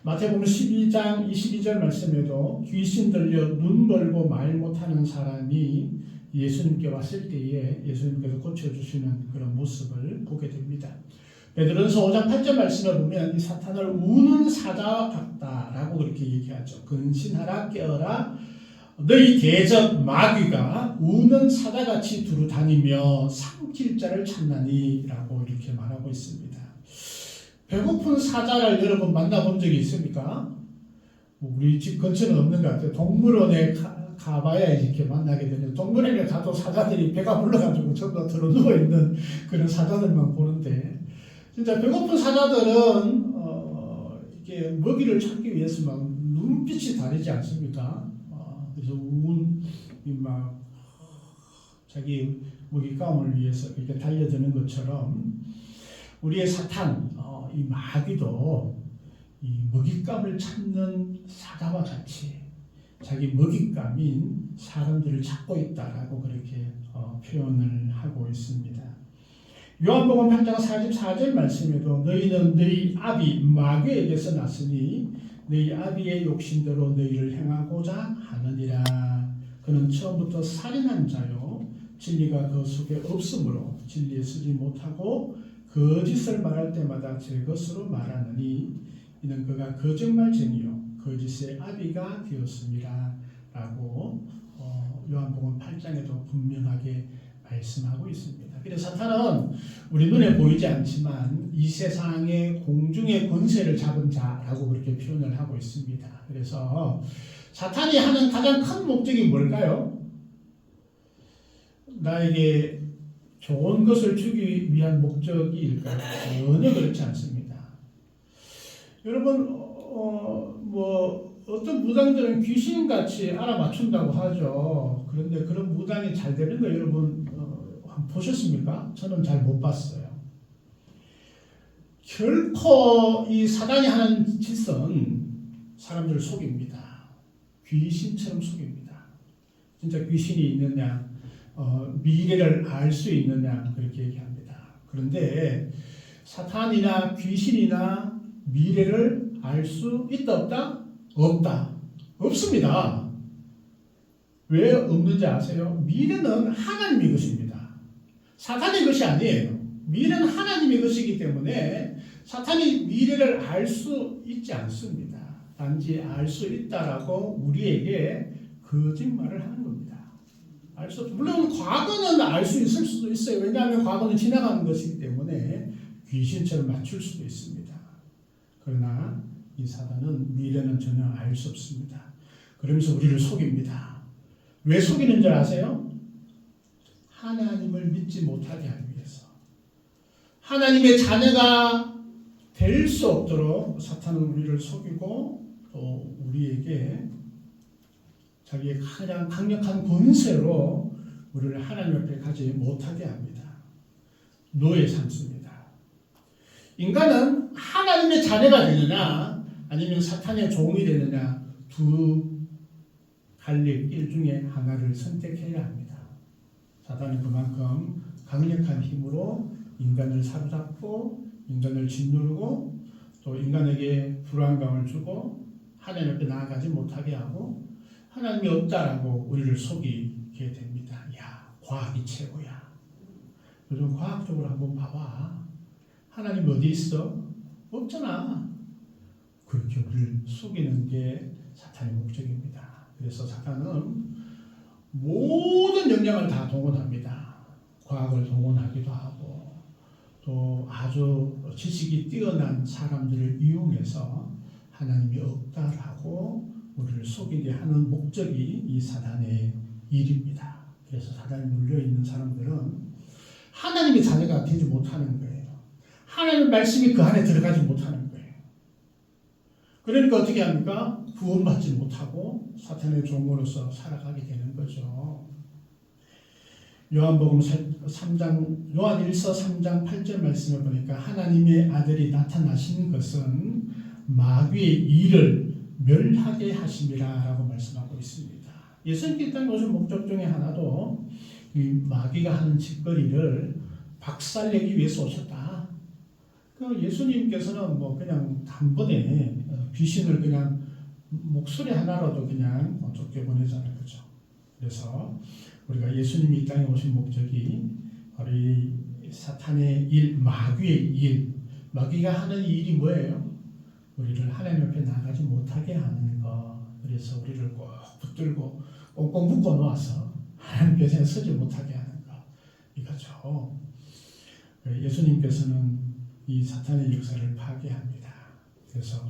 마태복음 12장 22절 말씀에도 귀신 들려 눈 벌고 말 못하는 사람이 예수님께 왔을 때에 예수님께서 고쳐주시는 그런 모습을 보게 됩니다. 베드로전서 5장 8절 말씀을 보면 이 사탄을 우는 사자와 같다라고 그렇게 얘기하죠. 근신하라 깨어라 너희 대적 마귀가 우는 사자같이 두루 다니며 삼킬 자를 찾나니라고 이렇게 말하고 있습니다. 배고픈 사자를 여러분 만나본 적이 있습니까? 우리 집 근처는 없는 것 같아요. 동물원에 가봐야 이렇게 만나게 되는데 동물원에 가도 사자들이 배가 불러가지고 전부 다 들어 누워있는 그런 사자들만 보는데 진짜 배고픈 사자들은 이게 먹이를 찾기 위해서 막 눈빛이 다르지 않습니까? 그래서 막 자기 먹잇감을 위해서 이렇게 달려드는 것처럼 우리의 사탄, 이 마귀도 이 먹잇감을 찾는 사자와 같이 자기 먹잇감인 사람들을 찾고 있다라고 그렇게 표현을 하고 있습니다. 요한복음 8장 44절 말씀에도 너희는 너희 아비 마귀에게서 났으니 너희 아비의 욕심대로 너희를 행하고자 하느니라. 그는 처음부터 살인한 자요 진리가 그 속에 없으므로 진리에 서지 못하고 거짓을 말할 때마다 제 것으로 말하느니 이는 그가 거짓말쟁이요 거짓의 아비가 되었습니다. 라고 요한복음 8장에도 분명하게 말씀하고 있습니다. 그래서 사탄은 우리 눈에 보이지 않지만 이 세상의 공중의 권세를 잡은 자라고 그렇게 표현을 하고 있습니다. 그래서 사탄이 하는 가장 큰 목적이 뭘까요? 나에게 좋은 것을 주기 위한 목적일까요? 전혀 그렇지 않습니다. 여러분 뭐 어떤 무당들은 귀신같이 알아맞춘다고 하죠. 그런데 그런 무당이 잘 되는 거 여러분 보셨습니까? 저는 잘 못 봤어요. 결코 이 사단이 하는 짓은 사람들을 속입니다. 귀신처럼 속입니다. 진짜 귀신이 있느냐, 미래를 알 수 있느냐 그렇게 얘기합니다. 그런데 사탄이나 귀신이나 미래를 알 수 있다 없다? 없다. 없습니다. 왜 없는지 아세요? 미래는 하나님의 것입니다. 사탄의 것이 아니에요. 미래는 하나님의 것이기 때문에 사탄이 미래를 알 수 있지 않습니다. 단지 알 수 있다라고 우리에게 거짓말을 하는 겁니다. 알 수 물론 과거는 알 수 있을 수도 있어요. 왜냐하면 과거는 지나가는 것이기 때문에 귀신처럼 맞출 수도 있습니다. 그러나 이 사단은 미래는 전혀 알 수 없습니다. 그러면서 우리를 속입니다. 왜 속이는 줄 아세요? 하나님을 믿지 못하게 하기 위해서. 하나님의 자녀가 될 수 없도록 사탄은 우리를 속이고 또 우리에게 자기의 가장 강력한 권세로 우리를 하나님 앞에 가지 못하게 합니다. 노예 삼습니다. 인간은 하나님의 자녀가 되느냐 아니면 사탄의 종이 되느냐 두 갈릴 길 중에 하나를 선택해야 합니다. 사탄은 그만큼 강력한 힘으로 인간을 사로잡고 인간을 짓누르고 또 인간에게 불안감을 주고 하나님 앞에 나아가지 못하게 하고 하나님이 없다라고 우리를 속이게 됩니다. 야, 과학이 최고야. 요즘 과학적으로 한번 봐봐. 하나님 어디 있어? 없잖아. 그렇게 우리를 속이는 게 사탄의 목적입니다. 그래서 사탄은 모든 역량을 다 동원합니다. 과학을 동원하기도 하고 또 아주 지식이 뛰어난 사람들을 이용해서 하나님이 없다라고 우리를 속이게 하는 목적이 이 사단의 일입니다. 그래서 사단에 눌려있는 사람들은 하나님의 자녀가 되지 못하는 거예요. 하나님의 말씀이 그 안에 들어가지 못하는 거예요. 그러니까 어떻게 합니까? 구원받지 못하고 사탄의 종으로서 살아가게 되는 거죠. 요한복음 3장, 요한 1서 3장 8절 말씀을 보니까 하나님의 아들이 나타나신 것은 마귀의 일을 멸하게 하심이라 라고 말씀하고 있습니다. 예수님께 땅에 오신 목적 중에 하나도 이 마귀가 하는 짓거리를 박살내기 위해서 오셨다. 그 예수님께서는 뭐 그냥 단번에 귀신을 그냥 목소리 하나로도 그냥 쫓겨보내자는 거죠. 그래서 우리가 예수님이 이 땅에 오신 목적이 바로 이 사탄의 일, 마귀의 일, 마귀가 하는 일이 뭐예요? 우리를 하나님 앞에 나가지 못하게 하는 것. 그래서 우리를 꼭 붙들고 꽁꽁 묶어 놓아서 하나님께서 서지 못하게 하는 것. 이거죠. 예수님께서는 이 사탄의 역사를 파괴합니다. 그래서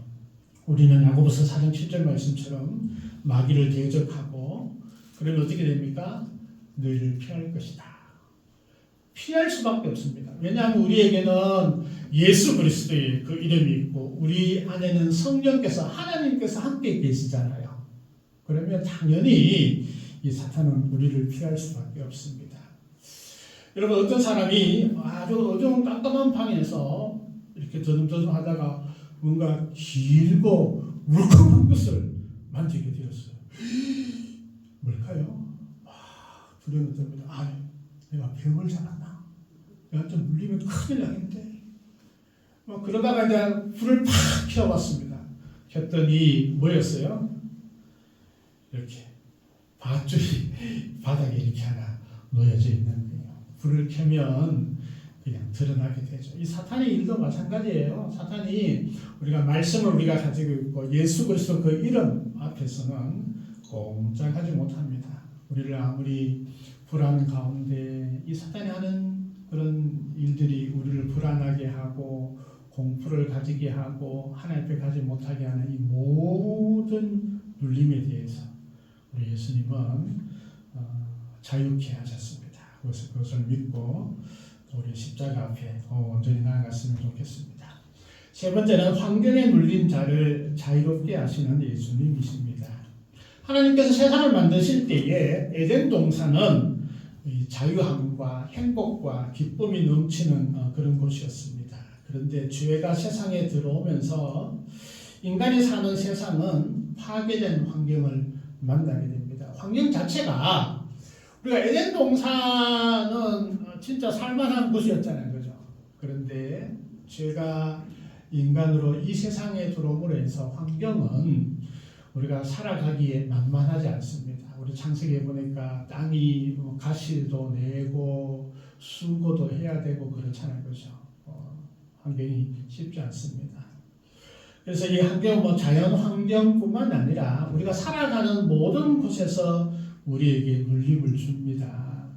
우리는 야고보서 4장 7절 말씀처럼 마귀를 대적하고 그러면 어떻게 됩니까? 너희를 피할 것이다. 피할 수밖에 없습니다. 왜냐하면 우리에게는 예수 그리스도의 그 이름이 있고 우리 안에는 성령께서 하나님께서 함께 계시잖아요. 그러면 당연히 이 사탄은 우리를 피할 수밖에 없습니다. 여러분 어떤 사람이 아주 어두운 깜깜한 방에서 이렇게 더듬더듬 하다가 뭔가 길고 물컹한 것을 만지게 되었어요. 뭘까요? 두려움이 듭니다. 아, 내가 병을 잡았나? 내가 좀 물리면 큰일 나겠는데. 그러다가 이제 불을 팍 켜봤습니다. 켰더니 뭐였어요? 이렇게 밧줄이 바닥에 이렇게 하나 놓여져 있는 거예요. 불을 켜면 그냥 드러나게 되죠. 이 사탄의 일도 마찬가지예요. 사탄이 우리가 말씀을 우리가 가지고 있고 예수 그리스도 그 이름 앞에서는 꼼짝하지 못합니다. 우리를 아무리 불안 가운데 이 사탄이 하는 그런 일들이 우리를 불안하게 하고 공포를 가지게 하고 하나님 앞에 가지 못하게 하는 이 모든 눌림에 대해서 우리 예수님은 자유케 하셨습니다. 그것을 믿고 우리 십자가 앞에 온전히 나아갔으면 좋겠습니다. 세 번째는 환경에 눌린 자를 자유롭게 하시는 예수님이십니다. 하나님께서 세상을 만드실 때에 에덴 동산은 자유함과 행복과 기쁨이 넘치는 그런 곳이었습니다. 그런데 죄가 세상에 들어오면서 인간이 사는 세상은 파괴된 환경을 만나게 됩니다. 환경 자체가 우리가 에덴 동산은 진짜 살만한 곳이었잖아요, 그죠? 그런데 죄가 인간으로 이 세상에 들어옴으로 해서 환경은 우리가 살아가기에 만만하지 않습니다. 우리 창세기에 보니까 땅이 가시도 내고 수고도 해야 되고 그렇잖아요, 그죠? 환경이 쉽지 않습니다. 그래서 이 환경은 자연 환경뿐만 아니라 우리가 살아가는 모든 곳에서 우리에게 눌림을 줍니다.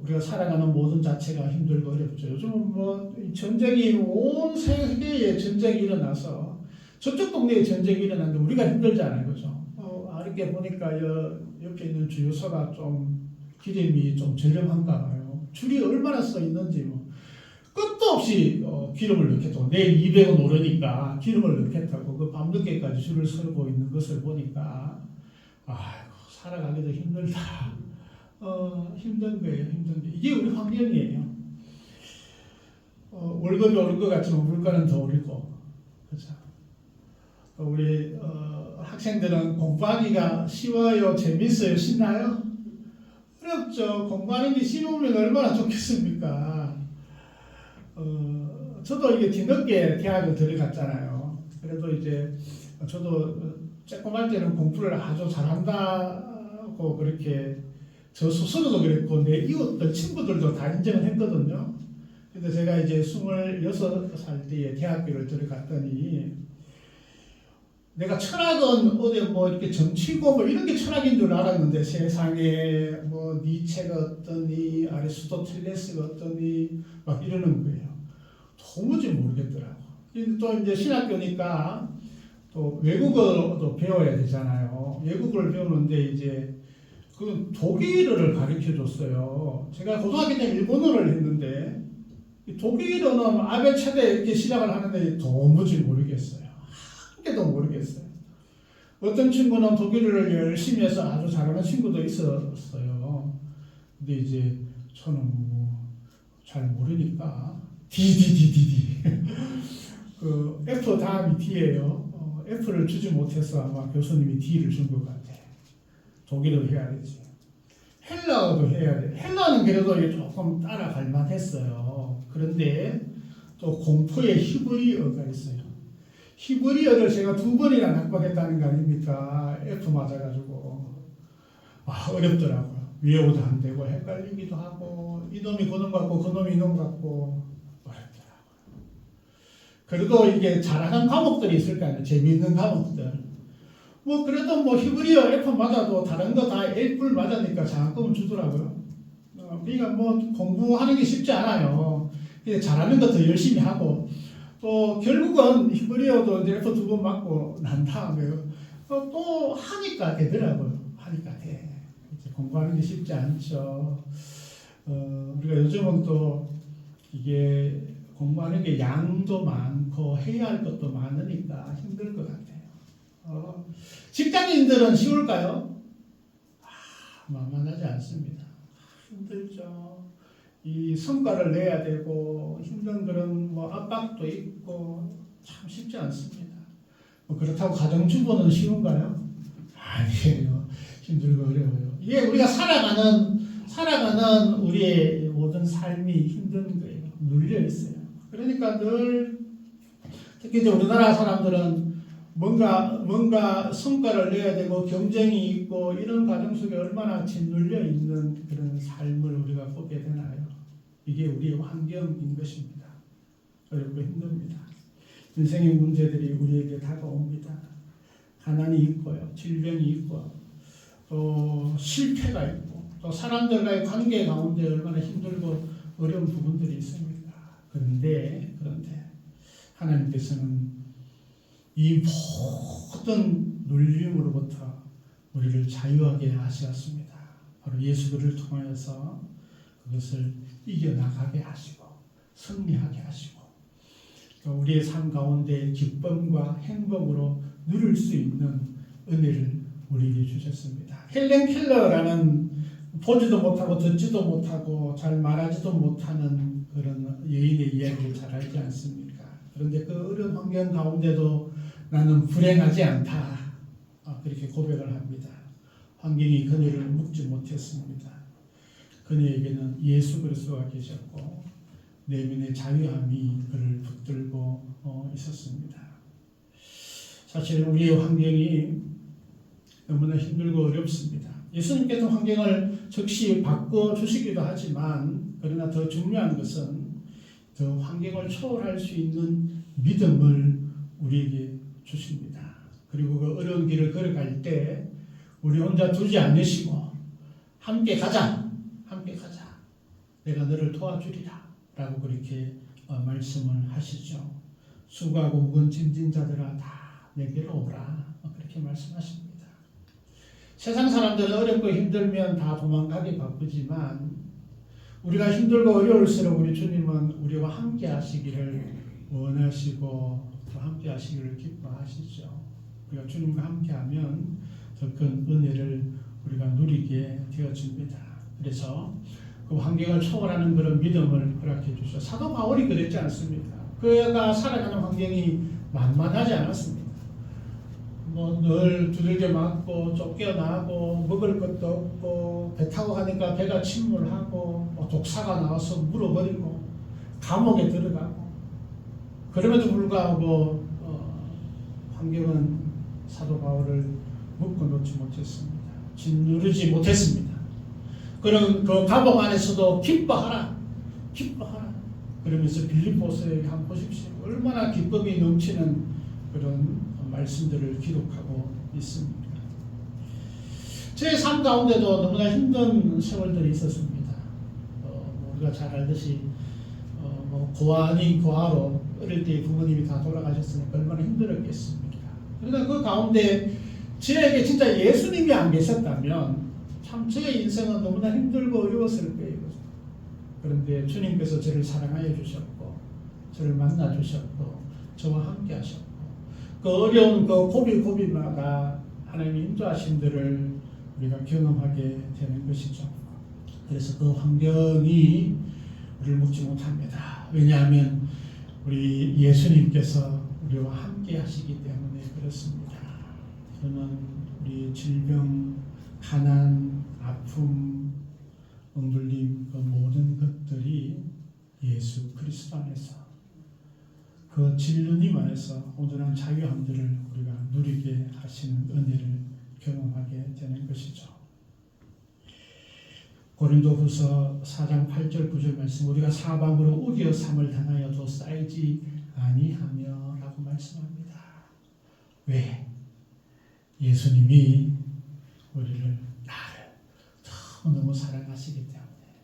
우리가 살아가는 모든 자체가 힘들고 어렵죠. 요즘은 전쟁이 온 세계에 전쟁이 일어나서 저쪽 동네에 전쟁이 일어났는데 우리가 힘들잖아요, 그죠? 이렇게 보니까 옆에 있는 주유소가 좀 기름이 좀 저렴한가 봐요. 줄이 얼마나 써 있는지 뭐 끝도 없이 기름을 넣겠다고 내일 200원 오르니까 기름을 넣겠다고 그 밤늦게까지 줄을 서고 있는 것을 보니까 아이고 살아가기도 힘들다. 힘든 거예요. 힘든 게 이게 우리 환경이에요. 월급이 오를 것 같지만 물가는 더 오르고 그렇죠. 우리 학생들은 공부하기가 쉬워요, 재밌어요, 신나요? 어렵죠. 공부하는 게 쉬우면 얼마나 좋겠습니까? 저도 이게 뒤늦게 대학을 들어갔잖아요. 그래도 이제 저도 조그만 때는 공부를 아주 잘한다고 그렇게 저 스스로도 그랬고 내 이웃들 친구들도 다 인정을 했거든요. 근데 제가 이제 26살 때에 대학교를 들어갔더니 내가 철학은 어디 뭐 이렇게 정치고 뭐 이런 게 철학인 줄 알았는데 세상에 뭐 니체가 어떠니 아리스토텔레스가 어떠니 막 이러는 거예요. 도무지 모르겠더라고. 근데 또 이제 신학교니까 또 외국어도 배워야 되잖아요. 외국어를 배우는데 이제 그 독일어를 가르쳐 줬어요. 제가 고등학교 때 일본어를 했는데 독일어는 아베 차대 이렇게 시작을 하는데 도무지 모르겠어요. 한 개도 모르겠어요. 어떤 친구는 독일어를 열심히 해서 아주 잘하는 친구도 있었어요. 근데 이제 저는 뭐 잘 모르니까 디디디디디 그 F 다음이 D예요. F를 주지 못해서 아마 교수님이 D를 준 것 같아. 독일어 해야 되지. 헬라어도 해야 돼. 헬라어는 그래도 이게 조금 따라갈 만했어요. 그런데 또 공포의 히브리어가 있어요. 히브리어를 제가 2번이나 납득했다는 거 아닙니까? F 맞아가지고 어렵더라고요. 외워도 안 되고 헷갈리기도 하고 이놈이 그놈 같고 그놈이 이놈 같고 어렵더라고요. 그래도 이게 잘하는 과목들이 있을 거 아니에요. 재미있는 과목들. 뭐 그래도 뭐 히브리어 F 맞아도 다른 거 다 A뿔 맞으니까 장학금을 주더라고요. 그러니까 뭐 공부하는 게 쉽지 않아요. 잘하는 거 더 열심히 하고 또 결국은 히브리어도 이제 F 2번 맞고 난 다음에 또 하니까 되더라고요. 하니까 돼. 이제 공부하는 게 쉽지 않죠. 우리가 요즘은 또 이게 공부하는 게 양도 많고 해야 할 것도 많으니까 힘들 것 같아요. 직장인들은 쉬울까요? 만만하지 않습니다. 힘들죠. 이 성과를 내야 되고 힘든 그런 뭐 압박도 있고 참 쉽지 않습니다. 뭐 그렇다고 가정주부는 쉬운가요? 아니에요. 힘들고 어려워요. 이게 우리가 살아가는 우리의 모든 삶이 힘든 거예요. 눌려 있어요. 그러니까 늘 특히 이제 우리나라 사람들은 뭔가 성과를 내야 되고 경쟁이 있고 이런 과정 속에 얼마나 짓눌려 있는 그런 삶을 우리가 보게 되나요? 이게 우리의 환경인 것입니다. 어렵고 힘듭니다. 인생의 문제들이 우리에게 다가옵니다. 가난이 있고요, 질병이 있고, 또 실패가 있고, 또 사람들과의 관계 가운데 얼마나 힘들고 어려운 부분들이 있습니다. 그런데 하나님께서는 이 모든 눌림으로부터 우리를 자유하게 하셨습니다. 바로 예수 그리스도를 통하여서 그것을 이겨나가게 하시고 승리하게 하시고 또 우리의 삶 가운데 기쁨과 행복으로 누릴 수 있는 은혜를 우리에게 주셨습니다. 헬렌 켈러라는 보지도 못하고 듣지도 못하고 잘 말하지도 못하는 그런 여인의 이야기를 잘 알지 않습니까? 그런데 그 어려운 환경 가운데도 나는 불행하지 않다. 그렇게 고백을 합니다. 환경이 그녀를 묶지 못했습니다. 그녀에게는 예수 그리스도가 계셨고 내면의 자유함이 그를 붙들고 있었습니다. 사실 우리의 환경이 너무나 힘들고 어렵습니다. 예수님께서 환경을 즉시 바꿔주시기도 하지만 그러나 더 중요한 것은 더 환경을 초월할 수 있는 믿음을 우리에게 주십니다. 그리고 그 어려운 길을 걸어갈 때 우리 혼자 두지 않으시고 함께 가자. 내가 너를 도와주리라. 라고 그렇게 말씀을 하시죠. 수고하고 무거운 짐진 자들아 다 내게로 오라. 그렇게 말씀하십니다. 세상 사람들은 어렵고 힘들면 다 도망가기 바쁘지만 우리가 힘들고 어려울수록 우리 주님은 우리와 함께 하시기를 원하시고 또 함께 하시기를 기뻐하시죠. 우리가 주님과 함께 하면 더 큰 은혜를 우리가 누리게 되어집니다. 그래서 그 환경을 초월하는 그런 믿음을 허락해 주셔. 사도 바울이 그랬지 않습니까? 그가 살아가는 환경이 만만하지 않았습니다. 뭐 늘 두들겨 맞고 쫓겨나고 먹을 것도 없고 배 타고 가니까 배가 침몰하고 뭐 독사가 나와서 물어버리고 감옥에 들어가고 그럼에도 불구하고 환경은 사도 바울을 묶어 놓지 못했습니다. 짓누르지 못했습니다. 그런 그 감옥 안에서도 기뻐하라 그러면서 빌립보서에 한번 보십시오. 얼마나 기쁨이 넘치는 그런 말씀들을 기록하고 있습니다. 제 삶 가운데도 너무나 힘든 세월들이 있었습니다. 우리가 잘 알듯이 고아 아닌 고아로 어릴 때 부모님이 다 돌아가셨으니까 얼마나 힘들었겠습니까? 그러나 그 가운데 저에게 진짜 예수님이 안 계셨다면 참 저의 인생은 너무나 힘들고 어려웠을 거예요. 그런데 주님께서 저를 사랑하여 주셨고 저를 만나 주셨고 저와 함께 하셨고 그 어려운 그 고비고비마다 하나님의 인도하심들을 우리가 경험하게 되는 것이죠. 그래서 그 환경이 우리를 묶지 못합니다. 왜냐하면 우리 예수님께서 우리와 함께 하시기 때문에 그렇습니다. 저는 우리 질병, 가난, 아픔, 억눌림 그 모든 것들이 예수 그리스도 안에서 그 진리님 안에서 온전한 자유함들을 우리가 누리게 하시는 은혜를 경험하게 되는 것이죠. 고린도후서 4장 8절 9절 말씀 우리가 사방으로 우겨 삼을 당하여도 쌓이지 아니하며 라고 말씀합니다. 왜? 예수님이 우리를 나를 너무 사랑하시기 때문에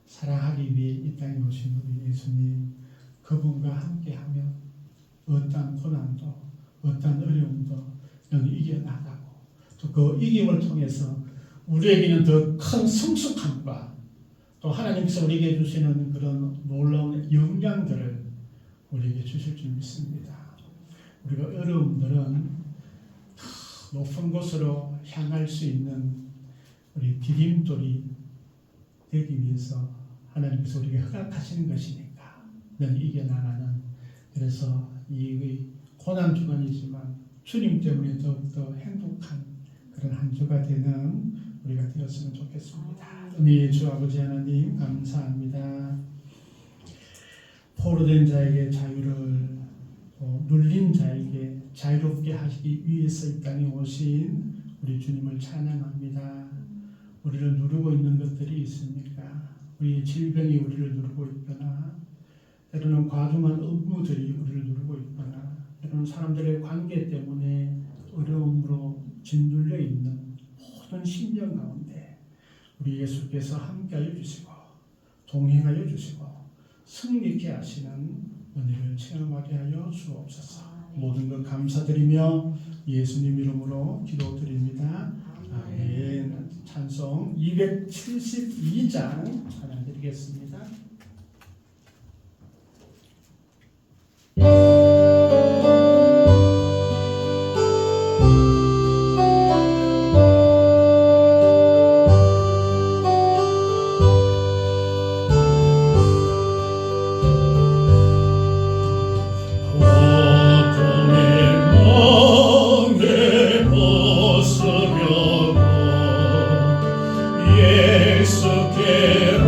사랑하기 위해 이 땅에 오신 우리 예수님 그분과 함께하면 어떤 고난도 어떤 어려움도 너무 이겨나가고 또 그 이김을 통해서 우리에게는 더 큰 성숙함과 또 하나님께서 우리에게 주시는 그런 놀라운 영향들을 우리에게 주실 줄 믿습니다. 우리가 어려움들은 높은 곳으로 향할 수 있는 우리 디딤돌이 되기 위해서 하나님께서 우리에게 허락하시는 것이니까 늘 이겨나가는 그래서 이 고난 주간이지만 주님 때문에 더욱더 행복한 그런 한 주가 되는 우리가 되었으면 좋겠습니다. 은혜의 주 아버지 하나님 감사합니다. 포로된 자에게 자유를 눌린 자에게 자유롭게 하시기 위해서 이 땅에 오신 우리 주님을 찬양합니다. 우리를 누르고 있는 것들이 있습니까? 우리 질병이 우리를 누르고 있거나 때로는 과중한 업무들이 우리를 누르고 있거나 때로는 사람들의 관계 때문에 어려움으로 짓눌려 있는 모든 심령 가운데 우리 예수께서 함께하여 주시고 동행하여 주시고 승리케 하시는 은혜를 체험하게 하여 주옵소서. 모든 것 감사드리며 예수님 이름으로 기도드립니다. 아멘. 찬송 272장 찬양드리겠습니다. 예수께로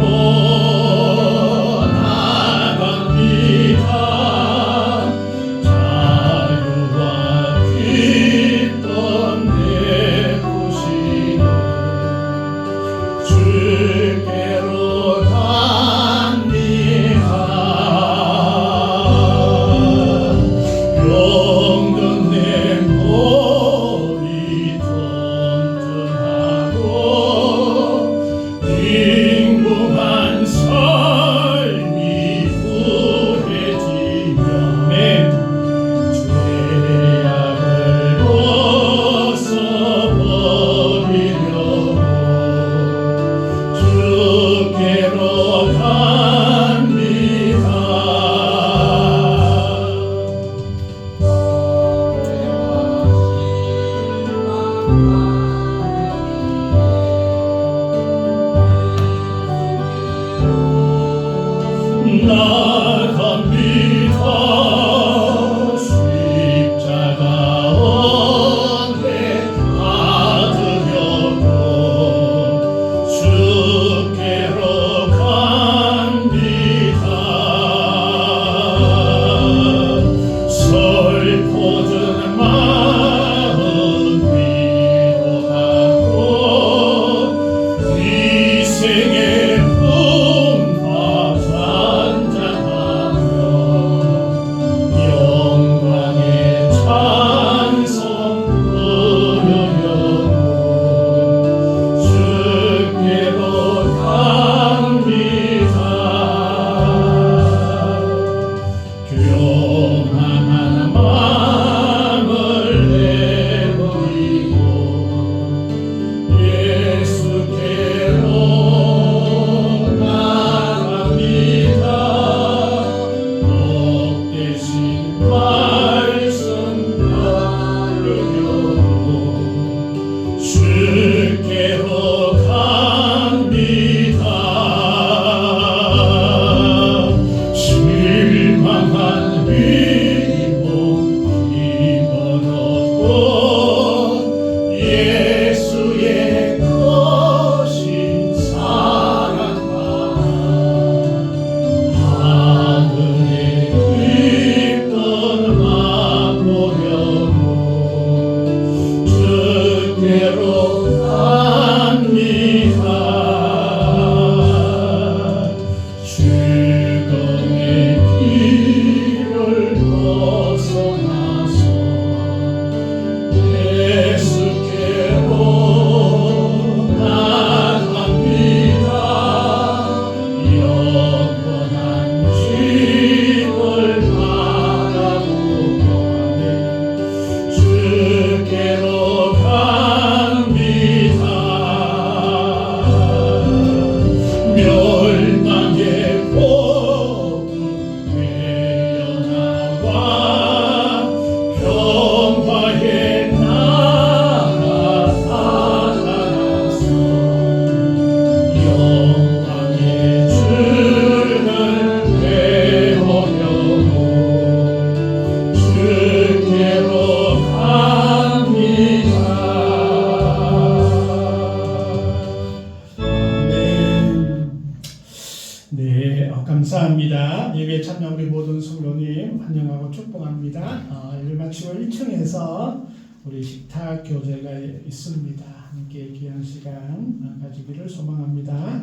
환영하고 축복합니다. 예배 마치고 1층에서 우리 식탁 교제가 있습니다. 함께 귀한 시간 가지기를 소망합니다.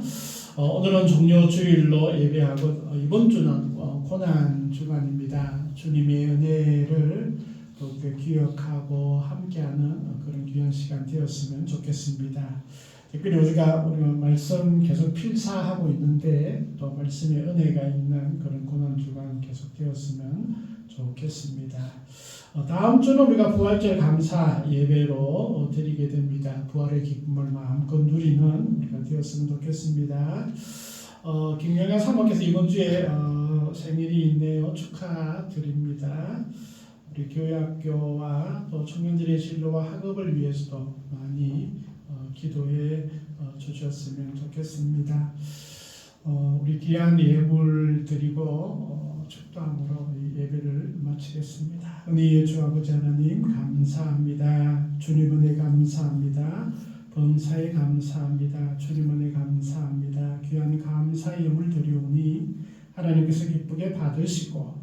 오늘은 종료주일로 예배하고 이번 주는 고난 주간입니다. 주님의 은혜를 또 기억하고 함께하는 그런 귀한 시간 되었으면 좋겠습니다. 특별히 우리가 말씀 계속 필사하고 있는데 또 말씀의 은혜가 있는 그런 고난주간 계속 되었으면 좋겠습니다. 다음 주는 우리가 부활절 감사 예배로 드리게 됩니다. 부활의 기쁨을 마음껏 누리는 우리가 되었으면 좋겠습니다. 김영아 사모께서 이번 주에 생일이 있네요. 축하드립니다. 우리 교회학교와 또 청년들의 진로와 학업을 위해서도 많이 기도해 주셨으면 좋겠습니다. 우리 귀한 예물 드리고 축도함으로 예배를 마치겠습니다. 은혜의 주 아버지 하나님 감사합니다. 주님 은혜 감사합니다. 범사에 감사합니다. 주님 은혜 감사합니다. 귀한 감사의 예물 드리오니 하나님께서 기쁘게 받으시고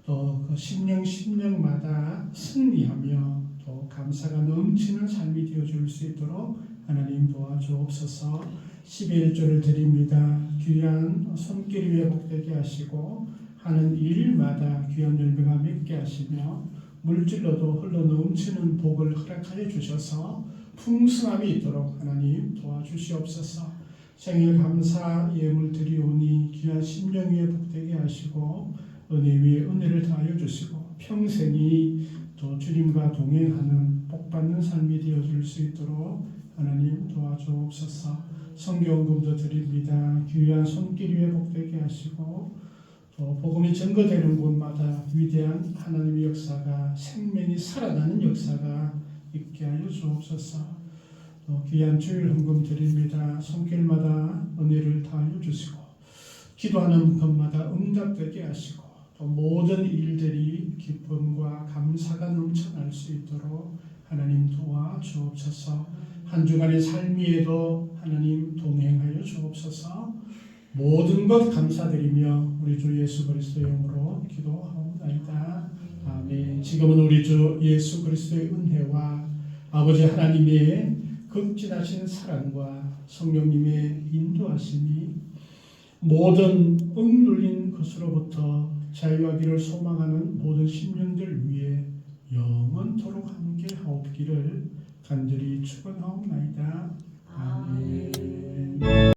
또 그 심령마다 승리하며 또 감사가 넘치는 삶이 되어줄 수 있도록 하나님 도와주옵소서. 11조를 드립니다. 귀한 손길 위에 복되게 하시고 하는 일마다 귀한 열매가 맺게 하시며 물질로도 흘러넘치는 복을 허락하여 주셔서 풍성함이 있도록 하나님 도와주시옵소서. 생일 감사 예물 드리오니 귀한 심령 위에 복되게 하시고 은혜 위에 은혜를 더하여 주시고 평생이 또 주님과 동행하는 복받는 삶이 되어줄 수 있도록 하나님 도와주옵소서. 성경금도 드립니다. 귀한 손길 위에 복되게 하시고 또 복음이 증거되는 곳마다 위대한 하나님의 역사가 생명이 살아나는 역사가 있게 하여 주옵소서. 또 귀한 주일 헌금 드립니다. 손길마다 은혜를 다하여 주시고 기도하는 것마다 응답되게 하시고 또 모든 일들이 기쁨과 감사가 넘쳐날 수 있도록 하나님 도와주옵소서. 한 주간의 삶에도 하나님 동행하여 주옵소서. 모든 것 감사드리며 우리 주 예수 그리스도의 이름으로 기도하옵나이다. 아멘. 지금은 우리 주 예수 그리스도의 은혜와 아버지 하나님의 극진하신 사랑과 성령님의 인도하심이 모든 억눌린 것으로부터 자유하기를 소망하는 모든 심령들 위해 영원토록 함께 하옵기를 간절히 축원하옵나이다. 아멘.